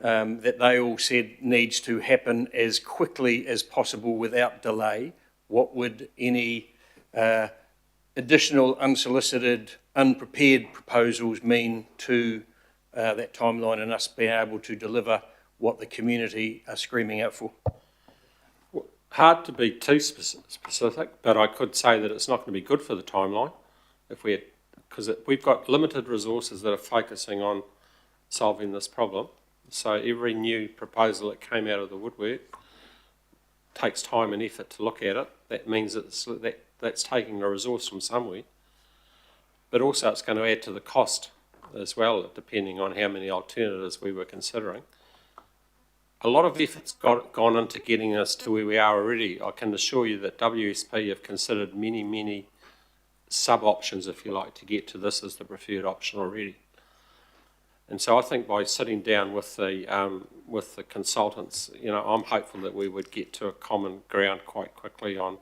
that they all said needs to happen as quickly as possible without delay? What would any additional unsolicited, unprepared proposals mean to that timeline and us being able to deliver what the community are screaming out for? Hard to be too specific, but I could say that it's not going to be good for the timeline because we've got limited resources that are focusing on solving this problem. So every new proposal that came out of the woodwork takes time and effort to look at it. That means that's taking a resource from somewhere. But also it's going to add to the cost as well, depending on how many alternatives we were considering. A lot of effort's gone into getting us to where we are already. I can assure you that WSP have considered many, many sub-options, if you like, to get to this as the preferred option already. And so I think by sitting down with the consultants, I'm hopeful that we would get to a common ground quite quickly on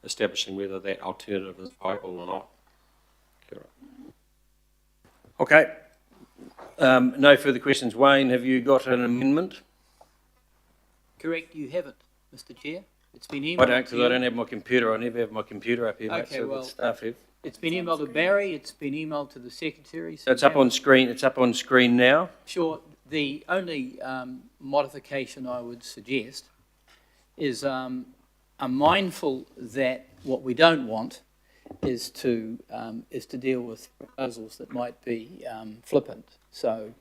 establishing whether that alternative is viable or not. Okay. No further questions. Wayne, have you got an amendment? Correct, you haven't, Mr. Chair. It's been emailed. I don't, because I don't have my computer. I never have my computer up here, mate, Okay, so well, the staff have. It's been emailed to Barry, it's been emailed to the secretary. So it's up on screen. It's up on screen now. Sure. The only modification I would suggest is I'm mindful that what we don't want is to deal with proposals that might be flippant. So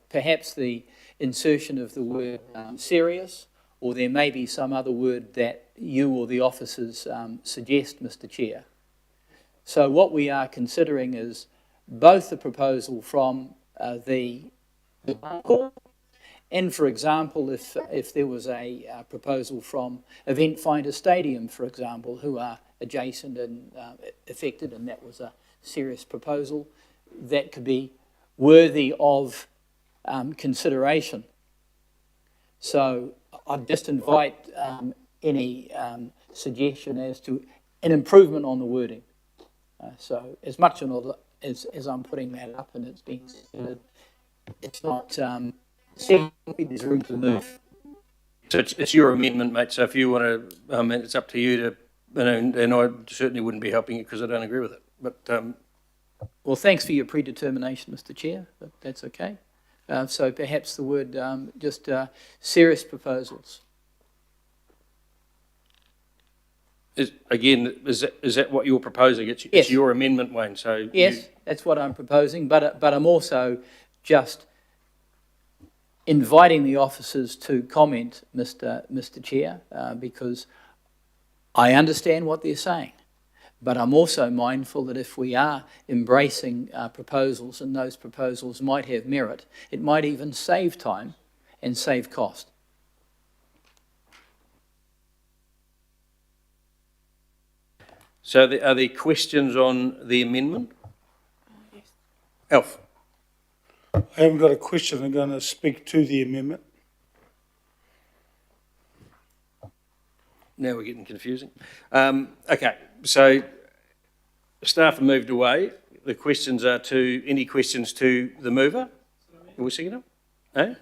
perhaps the insertion of the word serious, or there may be some other word that you or the officers suggest, Mr. Chair. So what we are considering is both the proposal from the court, and for example, if there was a proposal from Event Finder Stadium, for example, who are adjacent and affected, and that was a serious proposal, that could be worthy of consideration. So I'd just invite any suggestion as to an improvement on the wording. So as much as I'm putting that up and it's being considered, it's not, there's room to move. So it's your amendment, mate. So if you want to, it's up to you to, and I certainly wouldn't be helping it because I don't agree with it. But well, thanks for your predetermination, Mr. Chair, but that's okay. So perhaps the word just serious proposals. is that what you're proposing? It's Yes. your amendment, Wayne. So Yes, that's what I'm proposing, but I'm also just inviting the officers to comment, Mr. Chair, because I understand what they're saying, but I'm also mindful that if we are embracing proposals and those proposals might have merit, it might even save time and save cost. So are there questions on the amendment? Yes. Alf. I haven't got a question. I'm going to speak to the amendment. Now we're getting confusing. Okay, so staff have moved away. The questions are any questions to the mover? Are we seeing them? Eh?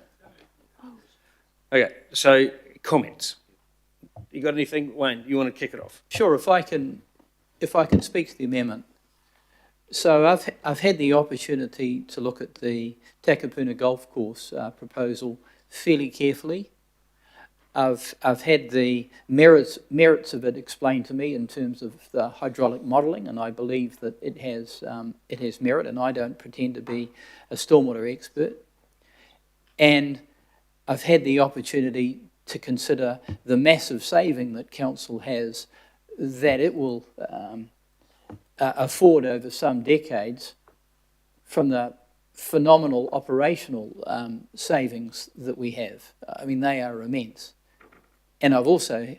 Okay, so comments. You got anything, Wayne? You want to kick it off? Sure, if I can speak to the amendment. So I've had the opportunity to look at the Takapuna Golf Course proposal fairly carefully. I've had the merits of it explained to me in terms of the hydraulic modelling, and I believe that it has merit, and I don't pretend to be a stormwater expert. And I've had the opportunity to consider the massive saving that council has, that it will afford over some decades from the phenomenal operational savings that we have. I mean, they are immense. And I've also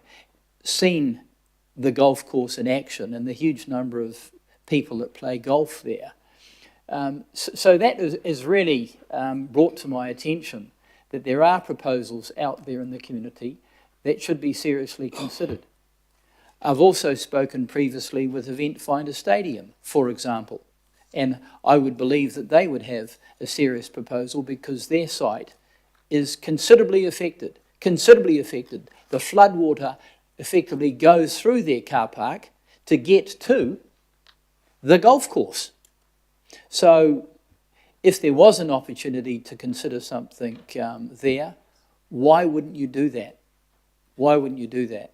seen the golf course in action and the huge number of people that play golf there. So that is really brought to my attention that there are proposals out there in the community that should be seriously considered. I've also spoken previously with Event Finder Stadium, for example, and I would believe that they would have a serious proposal because their site is considerably affected. The floodwater effectively goes through their car park to get to the golf course. So if there was an opportunity to consider something there, why wouldn't you do that? Why wouldn't you do that?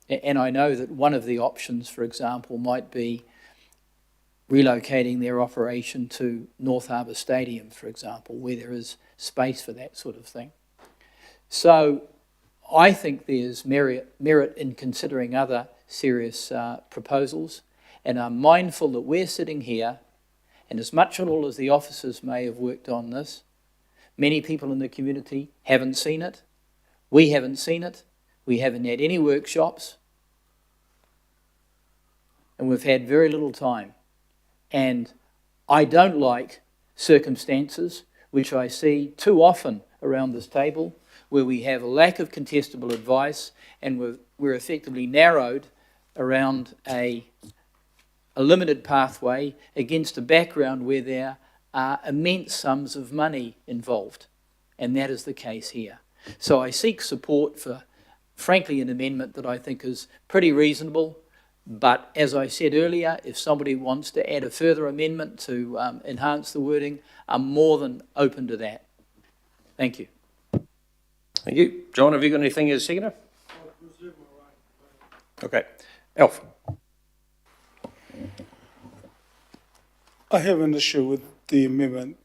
And I know that one of the options, for example, might be relocating their operation to North Harbour Stadium, for example, where there is space for that sort of thing. So I think there's merit in considering other serious proposals, and I'm mindful that we're sitting here, and as much and all as the officers may have worked on this, many people in the community haven't seen it. We haven't seen it. We haven't had any workshops, and we've had very little time. And I don't like circumstances which I see too often around this table, where we have a lack of contestable advice and we're effectively narrowed around a limited pathway against a background where there are immense sums of money involved. And that is the case here. So I seek support for, frankly, an amendment that I think is pretty reasonable. But as I said earlier, if somebody wants to add a further amendment to enhance the wording, I'm more than open to that. Thank you. Thank you. John, have you got anything as seconder? Okay. Alf. I have an issue with the amendment,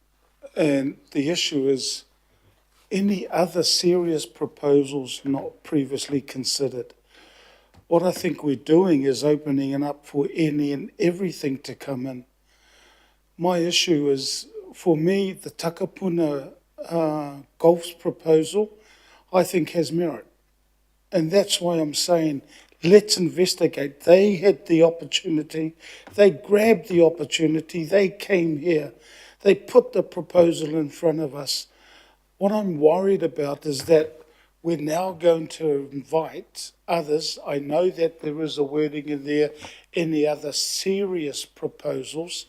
and the issue is any other serious proposals not previously considered. What I think we're doing is opening it up for any and everything to come in. My issue is, for me, the Takapuna Golf's proposal, I think has merit. And that's why I'm saying, let's investigate. They had the opportunity. They grabbed the opportunity. They came here. They put the proposal in front of us. What I'm worried about is that we're now going to invite others. I know that there is a wording in there, any other serious proposals,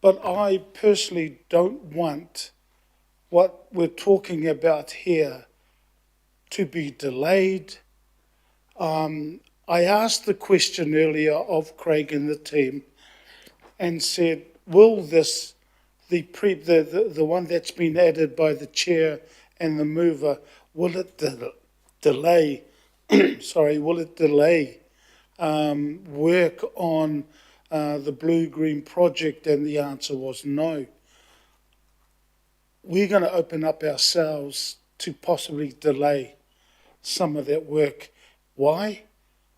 but I personally don't want what we're talking about here to be delayed. I asked the question earlier of Craig and the team and said, will this, the one that's been added by the chair and the mover, will it delay work on the blue-green project? And the answer was no. We're going to open up ourselves to possibly delay some of that work. Why?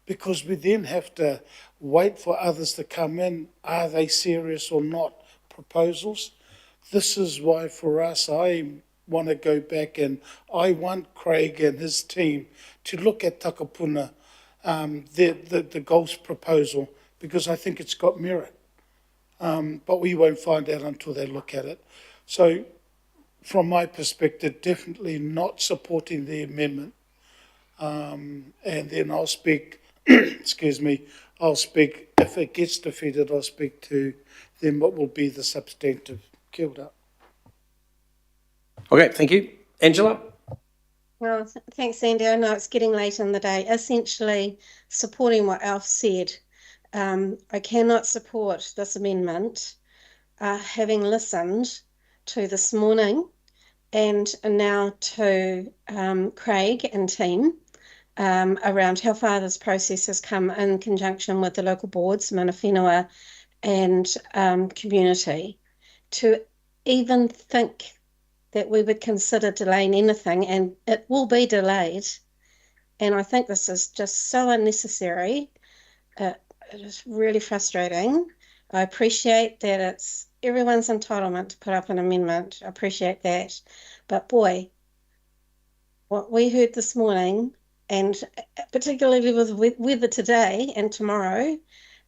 Because we then have to wait for others to come in. Are they serious or not proposals? This is why for us, I want to go back and I want Craig and his team to look at Takapuna, the Golf's proposal, because I think it's got merit. But we won't find out until they look at it. So from my perspective, definitely not supporting the amendment. And then I'll speak, excuse me, I'll speak, if it gets defeated, I'll speak to then what will be the substantive. Kia ora. Okay, thank you. Angela? Well, thanks, Andy. I know it's getting late in the day. Essentially, supporting what Alf said, I cannot support this amendment, having listened to this morning and now to Craig and team around how far this process has come in conjunction with the local boards, mana whenua and community, to even think that we would consider delaying anything, and it will be delayed. And I think this is just so unnecessary. It is really frustrating. I appreciate that it's everyone's entitlement to put up an amendment. I appreciate that. But boy, what we heard this morning, and particularly with weather today and tomorrow,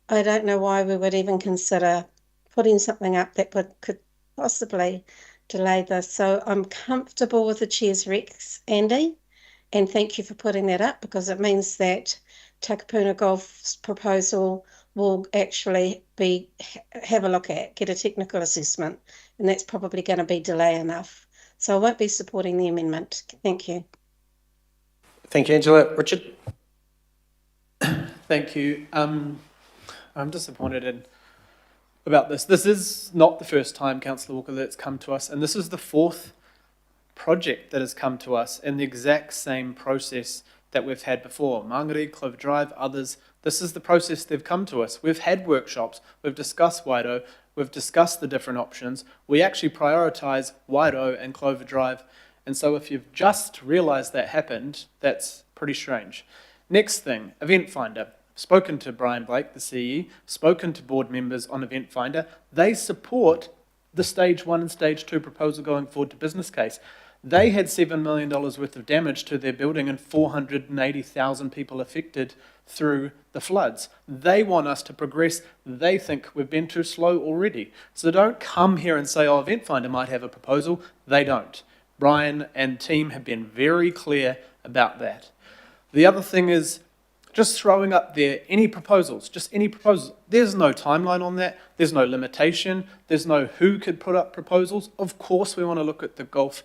I don't know why we would even consider putting something up that could possibly delay this. So I'm comfortable with the Chair's recs, Andy, and thank you for putting that up, because it means that Takapuna Golf's proposal will actually have a look at, get a technical assessment, and that's probably going to be delay enough. So I won't be supporting the amendment. Thank you. Thank you, Angela. Richard? Thank you. I'm disappointed about this. This is not the first time, Councillor Walker, that's come to us, and this is the fourth project that has come to us in the exact same process that we've had before. Mangere, Clover Drive, others. This is the process they've come to us. We've had workshops, we've discussed Waido, we've discussed the different options. We actually prioritise Waido and Clover Drive. And so if you've just realised that happened, that's pretty strange. Next thing, Event Finder. Spoken to Brian Blake, the CE, spoken to board members on Event Finder. They support the Stage 1 and Stage 2 proposal going forward to business case. They had $7 million worth of damage to their building and 480,000 people affected through the floods. They want us to progress. They think we've been too slow already. So don't come here and say, oh, Event Finder might have a proposal. They don't. Brian and team have been very clear about that. The other thing is just throwing up there any proposals, just any proposals. There's no timeline on that. There's no limitation. There's no who could put up proposals. Of course, we want to look at the golf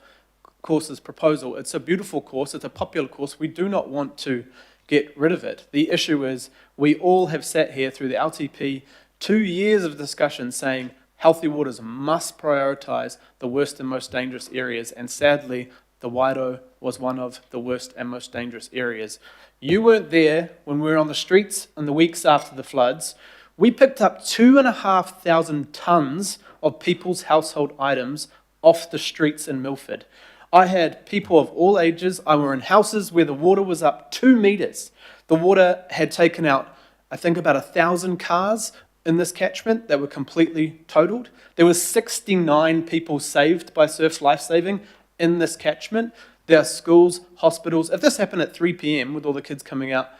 course's proposal. It's a beautiful course. It's a popular course. We do not want to get rid of it. The issue is we all have sat here through the LTP 2 years of discussion saying Healthy Waters must prioritise the worst and most dangerous areas, and sadly, the Waido was one of the worst and most dangerous areas. You weren't there when we were on the streets in the weeks after the floods. We picked up 2,500 tonnes of people's household items off the streets in Milford. I had people of all ages. I were in houses where the water was up 2 metres. The water had taken out, I think, about 1,000 cars in this catchment that were completely totaled. There were 69 people saved by Surf Lifesaving in this catchment. There are schools, hospitals. If this happened at 3 p.m. with all the kids coming out,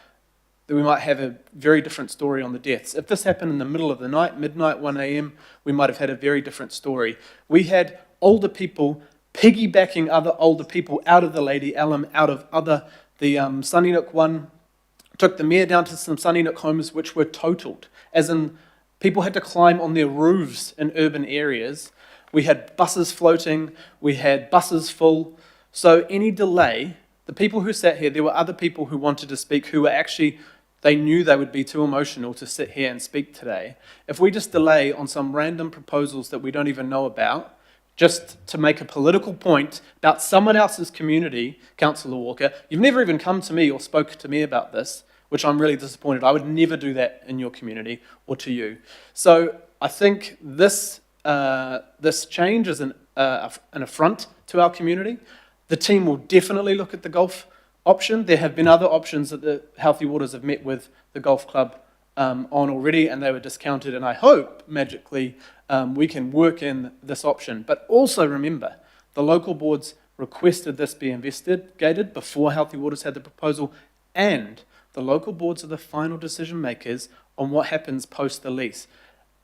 then we might have a very different story on the deaths. If this happened in the middle of the night, midnight, 1 a.m., we might have had a very different story. We had older people piggybacking other older people out of the Lady Elm, out of the Sunninook one, took the mayor down to some Sunninook homes which were totaled, as in people had to climb on their roofs in urban areas. We had buses floating, we had buses full. So any delay, the people who sat here, there were other people who wanted to speak who were actually, they knew they would be too emotional to sit here and speak today. If we just delay on some random proposals that we don't even know about, just to make a political point about someone else's community, Councillor Walker, you've never even come to me or spoke to me about this, which I'm really disappointed. I would never do that in your community or to you. So I think this change is an affront to our community. The team will definitely look at the golf option. There have been other options that the Healthy Waters have met with the golf club on already, and they were discounted, and I hope magically we can work in this option. But also remember, the local boards requested this be investigated before Healthy Waters had the proposal, and the local boards are the final decision makers on what happens post the lease.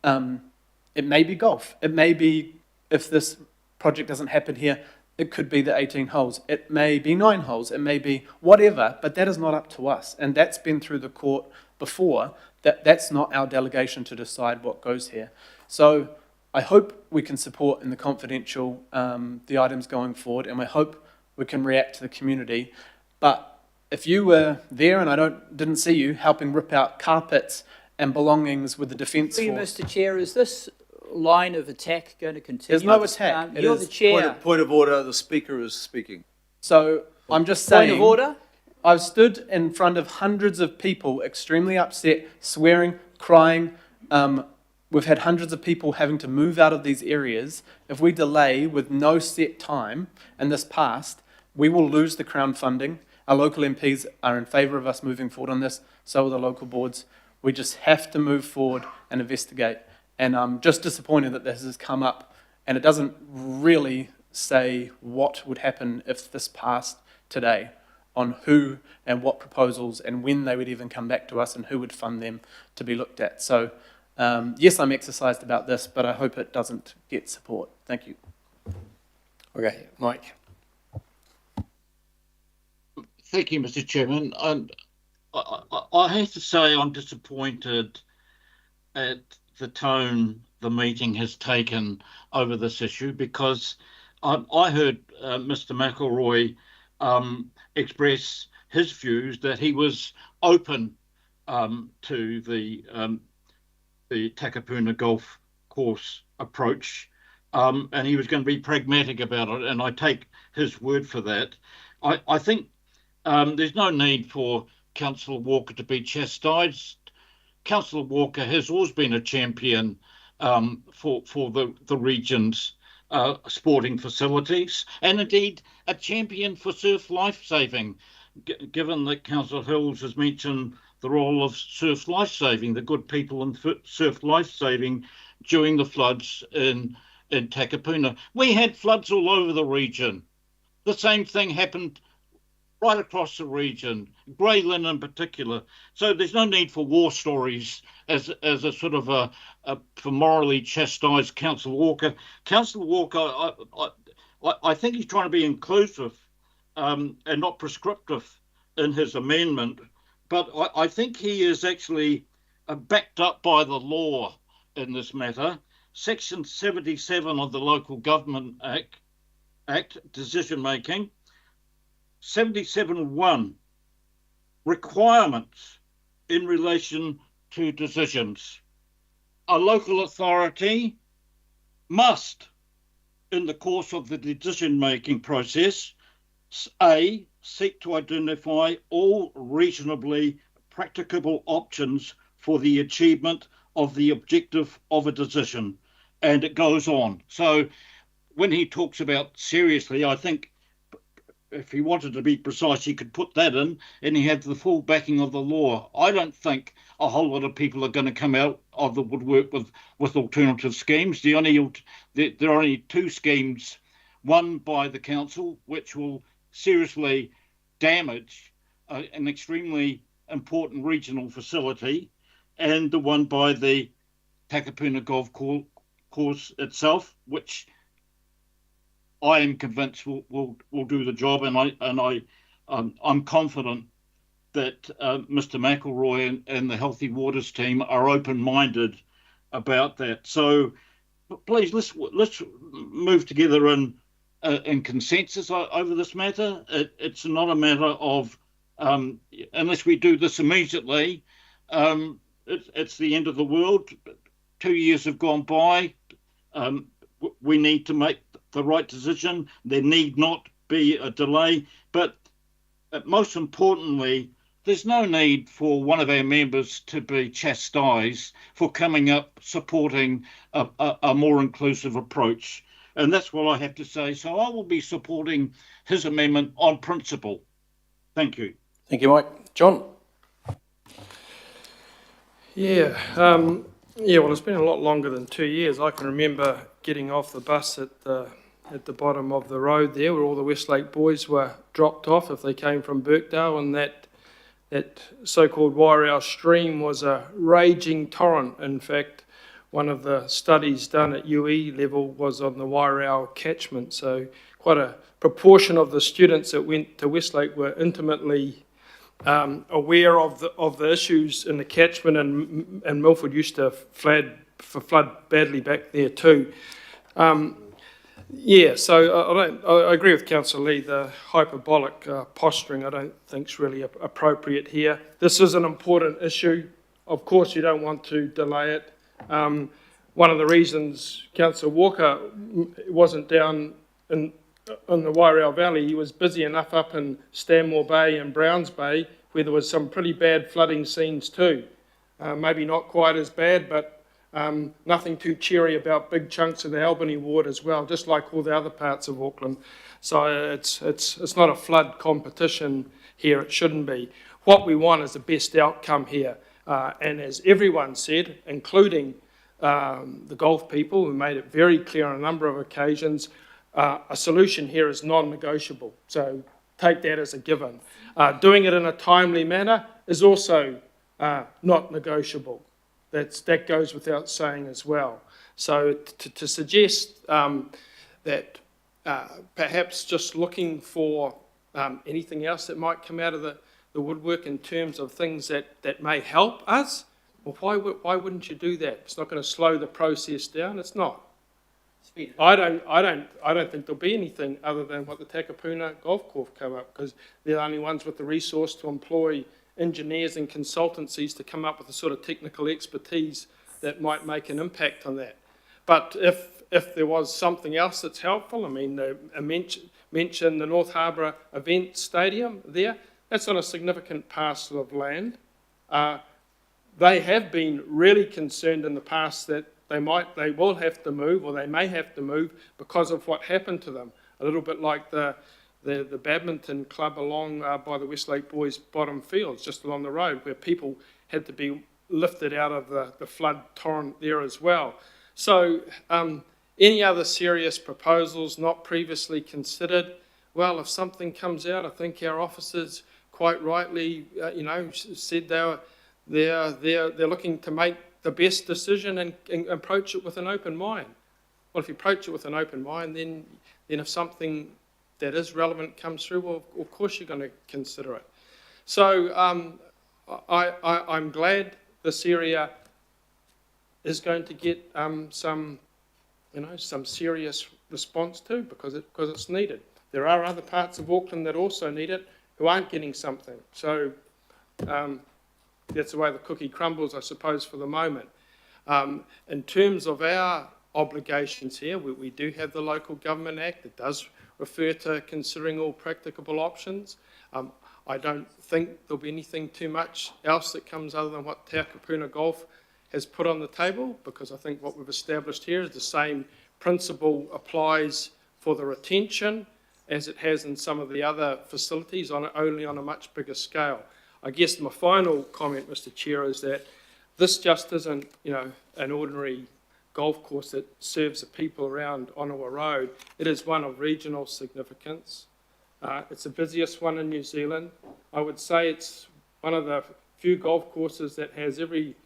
It may be golf. It may be, if this project doesn't happen here, it could be the 18 holes. It may be 9 holes. It may be whatever, but that is not up to us. And that's been through the court before. That's not our delegation to decide what goes here. So I hope we can support in the confidential the items going forward, and I hope we can react to the community. But if you were there and I didn't see you helping rip out carpets and belongings with the Defence Force... Mr Chair, is this line of attack going to continue? There's no attack. You're the chair. Point of order, the speaker is speaking. So I'm just saying... Point of order? I've stood in front of hundreds of people extremely upset, swearing, crying, We've had hundreds of people having to move out of these areas. If we delay with no set time and this passed, we will lose the Crown funding. Our local MPs are in favour of us moving forward on this, so are the local boards. We just have to move forward and investigate. And I'm just disappointed that this has come up, and it doesn't really say what would happen if this passed today, on who and what proposals and when they would even come back to us and who would fund them to be looked at. So yes, I'm exercised about this, but I hope it doesn't get support. Thank you. Okay, Mike. Thank you, Mr. Chairman. And I have to say I'm disappointed at the tone the meeting has taken over this issue, because I heard Mr. McElroy express his views that he was open to the Takapuna golf course approach, and he was going to be pragmatic about it, and I take his word for that. I think there's no need for Councillor Walker to be chastised. Councillor Walker has always been a champion for the region's sporting facilities, and indeed a champion for surf lifesaving, given that Councillor Hills has mentioned the role of surf lifesaving, the good people in surf lifesaving during the floods in Takapuna. We had floods all over the region. The same thing happened right across the region, Grey Lynn in particular. So there's no need for war stories as a sort of for morally chastised Councillor Walker. Councillor Walker, I think he's trying to be inclusive and not prescriptive in his amendment, but I think he is actually backed up by the law in this matter. Section 77 of the Local Government Act decision making. 77.1, requirements in relation to decisions. A local authority must, in the course of the decision-making process, A, seek to identify all reasonably practicable options for the achievement of the objective of a decision. And it goes on. So when he talks about seriously, I think if he wanted to be precise, he could put that in, and he had the full backing of the law. I don't think a whole lot of people are going to come out of the woodwork with alternative schemes. There are only two schemes, one by the council, which will seriously damage an extremely important regional facility, and the one by the Takapuna golf course itself, which I am convinced will do the job, and I'm confident that Mr. McElroy and the Healthy Waters team are open-minded about that. So please let's move together in consensus over this matter. It's not a matter of unless we do this immediately, it's the end of the world. 2 years have gone by. We need to make the right decision. There need not be a delay, but most importantly, there's no need for one of our members to be chastised for coming up supporting a more inclusive approach. And that's what I have to say. So I will be supporting his amendment on principle. Thank you. Thank you, Mike. John? Yeah, well, it's been a lot longer than 2 years. I can remember getting off the bus at the bottom of the road there, where all the Westlake boys were dropped off if they came from Birkdale, and that so-called Wairau stream was a raging torrent. In fact, one of the studies done at UE level was on the Wairau catchment, so quite a proportion of the students that went to Westlake were intimately aware of the issues in the catchment, and Milford used to flood badly back there too. So I agree with Councillor Lee. The hyperbolic posturing I don't think is really appropriate here. This is an important issue. Of course, you don't want to delay it. One of the reasons Councillor Walker wasn't down in the Wairau Valley, he was busy enough up in Stanmore Bay and Browns Bay, where there was some pretty bad flooding scenes too. Maybe not quite as bad, but Nothing too cheery about big chunks of the Albany ward as well, just like all the other parts of Auckland. So it's not a flood competition here, it shouldn't be. What we want is the best outcome here. And as everyone said, including the golf people who made it very clear on a number of occasions, a solution here is non-negotiable. So take that as a given. Doing it in a timely manner is also not negotiable. That goes without saying as well. So to suggest that perhaps just looking for anything else that might come out of the woodwork in terms of things that may help us, well, why wouldn't you do that? It's not going to slow the process down. It's not. I don't think there'll be anything other than what the Takapuna Golf Course come up, because they're the only ones with the resource to employ engineers and consultancies to come up with the sort of technical expertise that might make an impact on that. But if there was something else that's helpful, I mean, mention the North Harbour Event Stadium there, that's on a significant parcel of land. They have been really concerned in the past that they will have to move, or they may have to move because of what happened to them. A little bit like the badminton club along by the Westlake Boys bottom fields, just along the road, where people had to be lifted out of the flood torrent there as well. So any other serious proposals not previously considered? Well, if something comes out, I think our officers quite rightly, said they're looking to make the best decision and approach it with an open mind. Well, if you approach it with an open mind, then if something that is relevant comes through, well, of course you're going to consider it. So I'm glad this area is going to get some serious response to, because it's needed. There are other parts of Auckland that also need it who aren't getting something. So that's the way the cookie crumbles, I suppose, for the moment. In terms of our obligations here, we do have the Local Government Act. It does refer to considering all practicable options. I don't think there'll be anything too much else that comes other than what Takapuna Golf has put on the table, because I think what we've established here is the same principle applies for the retention as it has in some of the other facilities, only on a much bigger scale. I guess my final comment, Mr. Chair, is that this just isn't, an ordinary golf course that serves the people around Onawa Road. It is one of regional significance. It's the busiest one in New Zealand. I would say it's one of the few golf courses that has every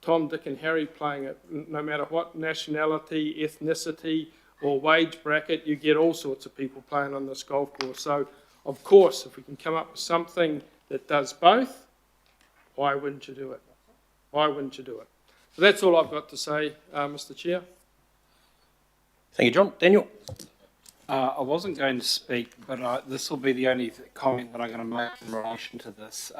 Tom, Dick and Harry playing it, no matter what nationality, ethnicity or wage bracket, you get all sorts of people playing on this golf course. So, of course, if we can come up with something that does both, why wouldn't you do it? Why wouldn't you do it? So that's all I've got to say, Mr. Chair. Thank you, John. Daniel? I wasn't going to speak, but this will be the only comment that I'm going to make in relation to this.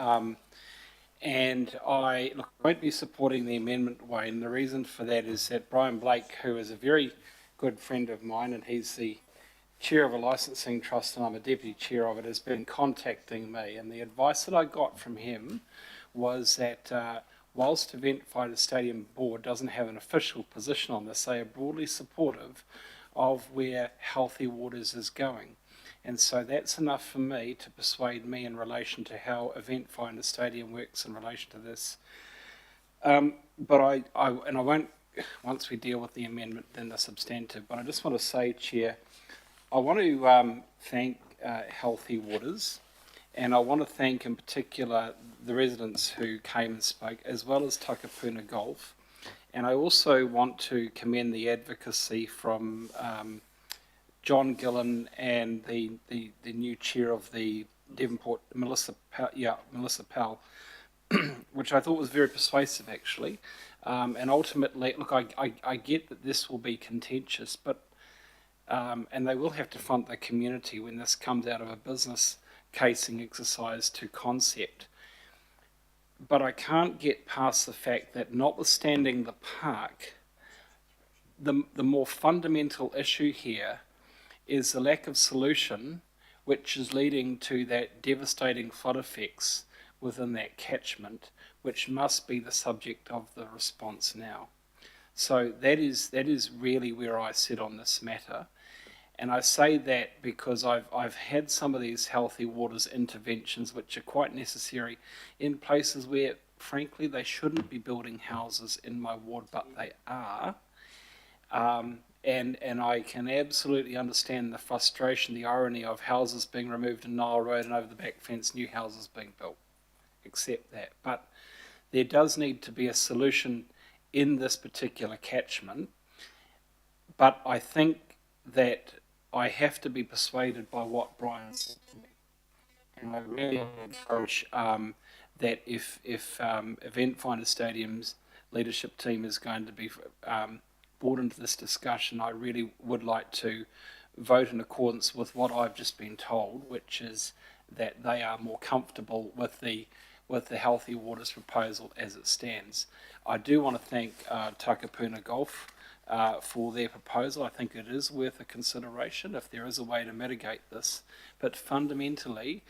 And I won't be supporting the amendment, Wayne. The reason for that is that Brian Blake, who is a very good friend of mine, and he's the chair of a licensing trust and I'm a deputy chair of it, has been contacting me. And the advice that I got from him was that whilst Event Fighter Stadium Board doesn't have an official position on this, they are broadly supportive of where Healthy Waters is going. And so that's enough for me to persuade me in relation to how Event Finder Stadium works in relation to this. But I won't, once we deal with the amendment, then the substantive. But I just want to say, Chair, I want to thank Healthy Waters, and I want to thank in particular the residents who came and spoke, as well as Takapuna Golf. And I also want to commend the advocacy from John Gillen and the new chair of the Devonport, Melissa Powell, which I thought was very persuasive, actually. And ultimately, look, I get that this will be contentious, but and they will have to front the community when this comes out of a business casing exercise to concept. But I can't get past the fact that, notwithstanding the park, the more fundamental issue here is the lack of solution, which is leading to that devastating flood effects within that catchment, which must be the subject of the response now. So that is really where I sit on this matter. And I say that because I've had some of these healthy waters interventions which are quite necessary in places where, frankly, they shouldn't be building houses in my ward, but they are. And I can absolutely understand the frustration, the irony of houses being removed in Nile Road and over the back fence, new houses being built. Accept that. But there does need to be a solution in this particular catchment. But I think that I have to be persuaded by what Brian said to me. And I really encourage that if Event Finder Stadium's leadership team is going to be brought into this discussion, I really would like to vote in accordance with what I've just been told, which is that they are more comfortable with the Healthy Waters proposal as it stands. I do want to thank Takapuna Golf for their proposal. I think it is worth a consideration if there is a way to mitigate this. But fundamentally,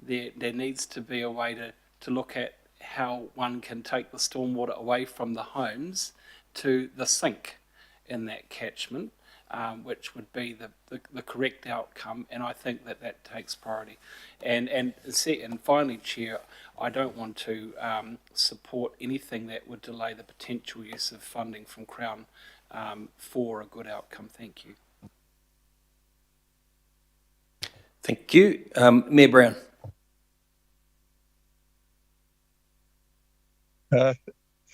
there needs to be a way to look at how one can take the stormwater away from the homes to the sink in that catchment, which would be the correct outcome, and I think that takes priority. And finally, Chair, I don't want to support anything that would delay the potential use of funding from Crown for a good outcome. Thank you. Thank you. Mayor Brown.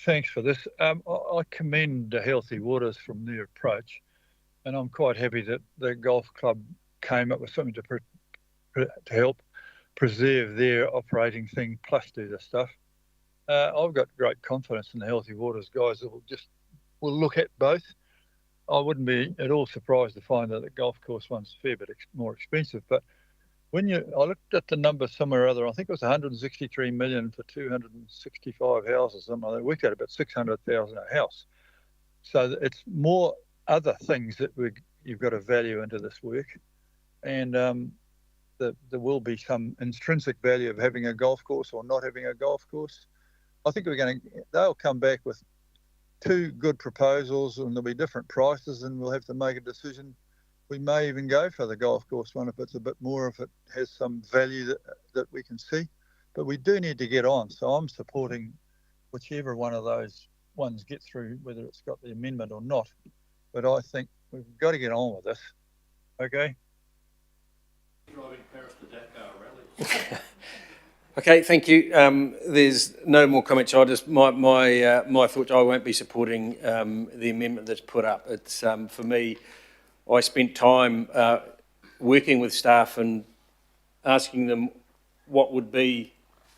Thanks for this. I commend the Healthy Waters from their approach, and I'm quite happy that the golf club came up with something to help preserve their operating thing plus do the stuff. I've got great confidence in the Healthy Waters guys that will look at both. I wouldn't be at all surprised to find that the golf course one's a fair bit more expensive, but I looked at the number somewhere or other, I think it was 163 million for 265 houses, something like that. We got about 600,000 a house. So it's more other things that you've got to value into this work. And there will be some intrinsic value of having a golf course or not having a golf course. I think they'll come back with two good proposals and there'll be different prices and we'll have to make a decision. We may even go for the golf course one if it's a bit more, if it has some value that we can see. But we do need to get on. So I'm supporting whichever one of those ones get through, whether it's got the amendment or not. But I think we've got to get on with this. Okay? Driving Paris to Dakar rally. Okay, thank you. There's no more comments. My thoughts. I won't be supporting the amendment that's put up. It's for me. I spent time working with staff and asking them what would be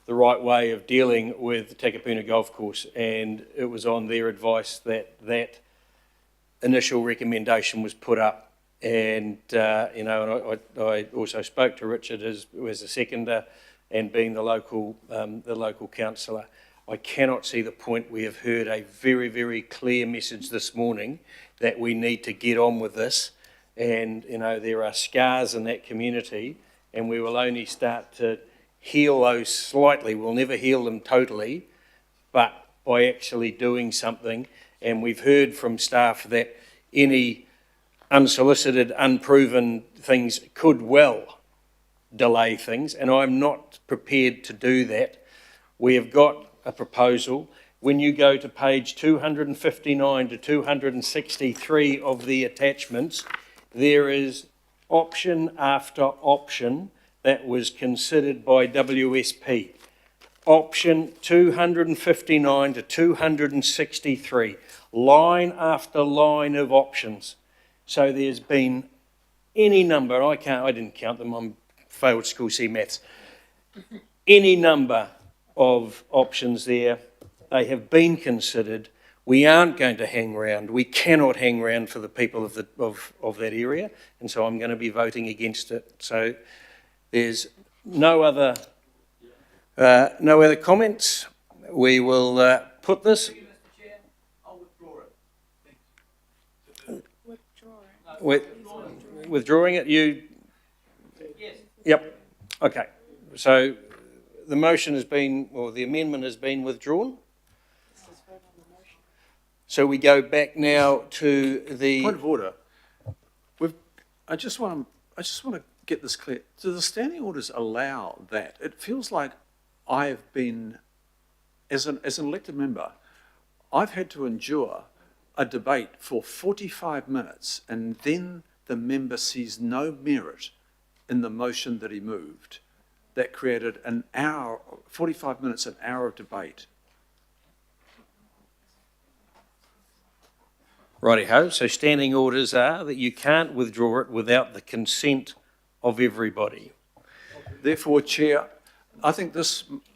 the right way of dealing with the Takapuna Golf Course, and it was on their advice that initial recommendation was put up. And and I also spoke to Richard as a seconder, and being the local councillor. I cannot see the point. We have heard a very, very clear message this morning that we need to get on with this. And, there are scars in that community and we will only start to heal those slightly. We'll never heal them totally, but by actually doing something. And we've heard from staff that any unsolicited, unproven things could well delay things, and I'm not prepared to do that. We have got a proposal. When you go to page 259 to 263 of the attachments, there is option after option that was considered by WSP. Option 259 to 263, line after line of options. So there's been any number, I didn't count them, I'm failed school C maths, any number of options there. They have been considered. We aren't going to hang around. We cannot hang around for the people of that area, and so I'm going to be voting against it. So there's no other comments. We will put this. Withdrawing it. You. Yes. Yep. Okay. So the motion has been, or the amendment has been withdrawn. So we go back now to the... Point of order. I just want to get this clear. Do the standing orders allow that? It feels like I have been, as an elected member, I've had to endure a debate for 45 minutes and then the member sees no merit in the motion that he moved. That created an hour, 45 minutes, an hour of debate. Righty-ho, so standing orders are that you can't withdraw it without the consent of everybody. Therefore, Chair, I think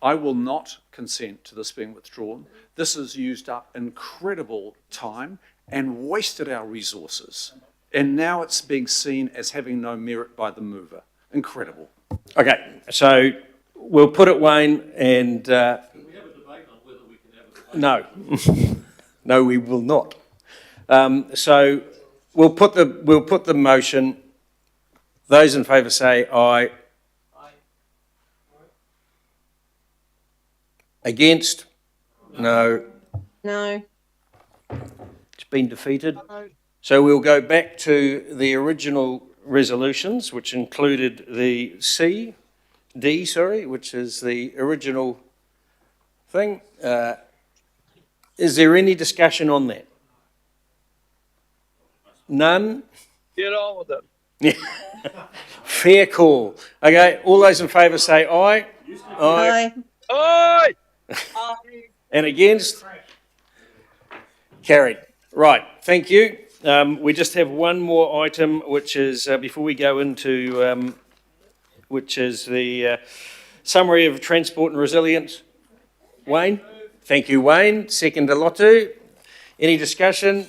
I will not consent to this being withdrawn. This has used up incredible time and wasted our resources. And now it's being seen as having no merit by the mover. Incredible. Okay, so we'll put it, Wayne, and... Can we have a debate on whether we can have a debate? No. No, we will not. So we'll put the motion. Those in favour say aye. Aye. Against? No. No. It's been defeated. So we'll go back to the original resolutions, which included the which is the original thing. Is there any discussion on that? None? Get on with it. Yeah. Fair call. Okay, all those in favour say aye. Aye. Aye! And against? Carried. Right, thank you. We just have one more item, which is, before we go into, which is the summary of transport and resilience. Wayne? Thank you, Wayne. Second to Lotu. Any discussion?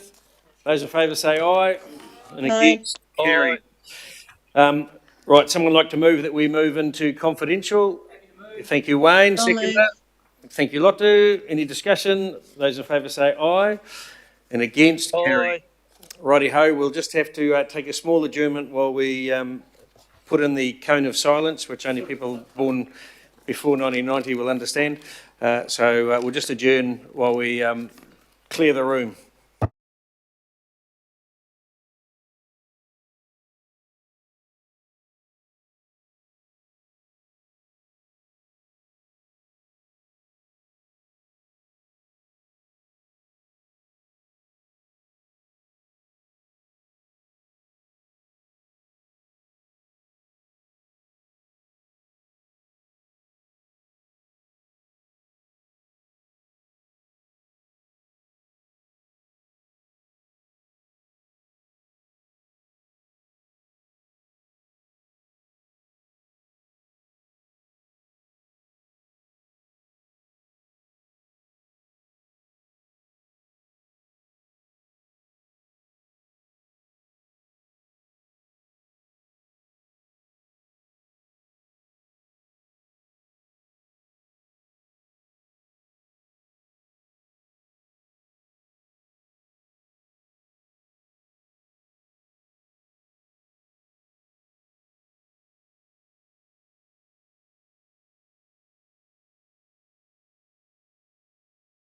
Those in favour say aye. And against? Carried. Right, someone like to move that we move into confidential? Thank you, Wayne. Second. Thank you, Lotu. Any discussion? Those in favour say aye. And against? Carried. Righty-ho, we'll just have to take a small adjournment while we put in the cone of silence, which only people born before 1990 will understand. So we'll just adjourn while we clear the room.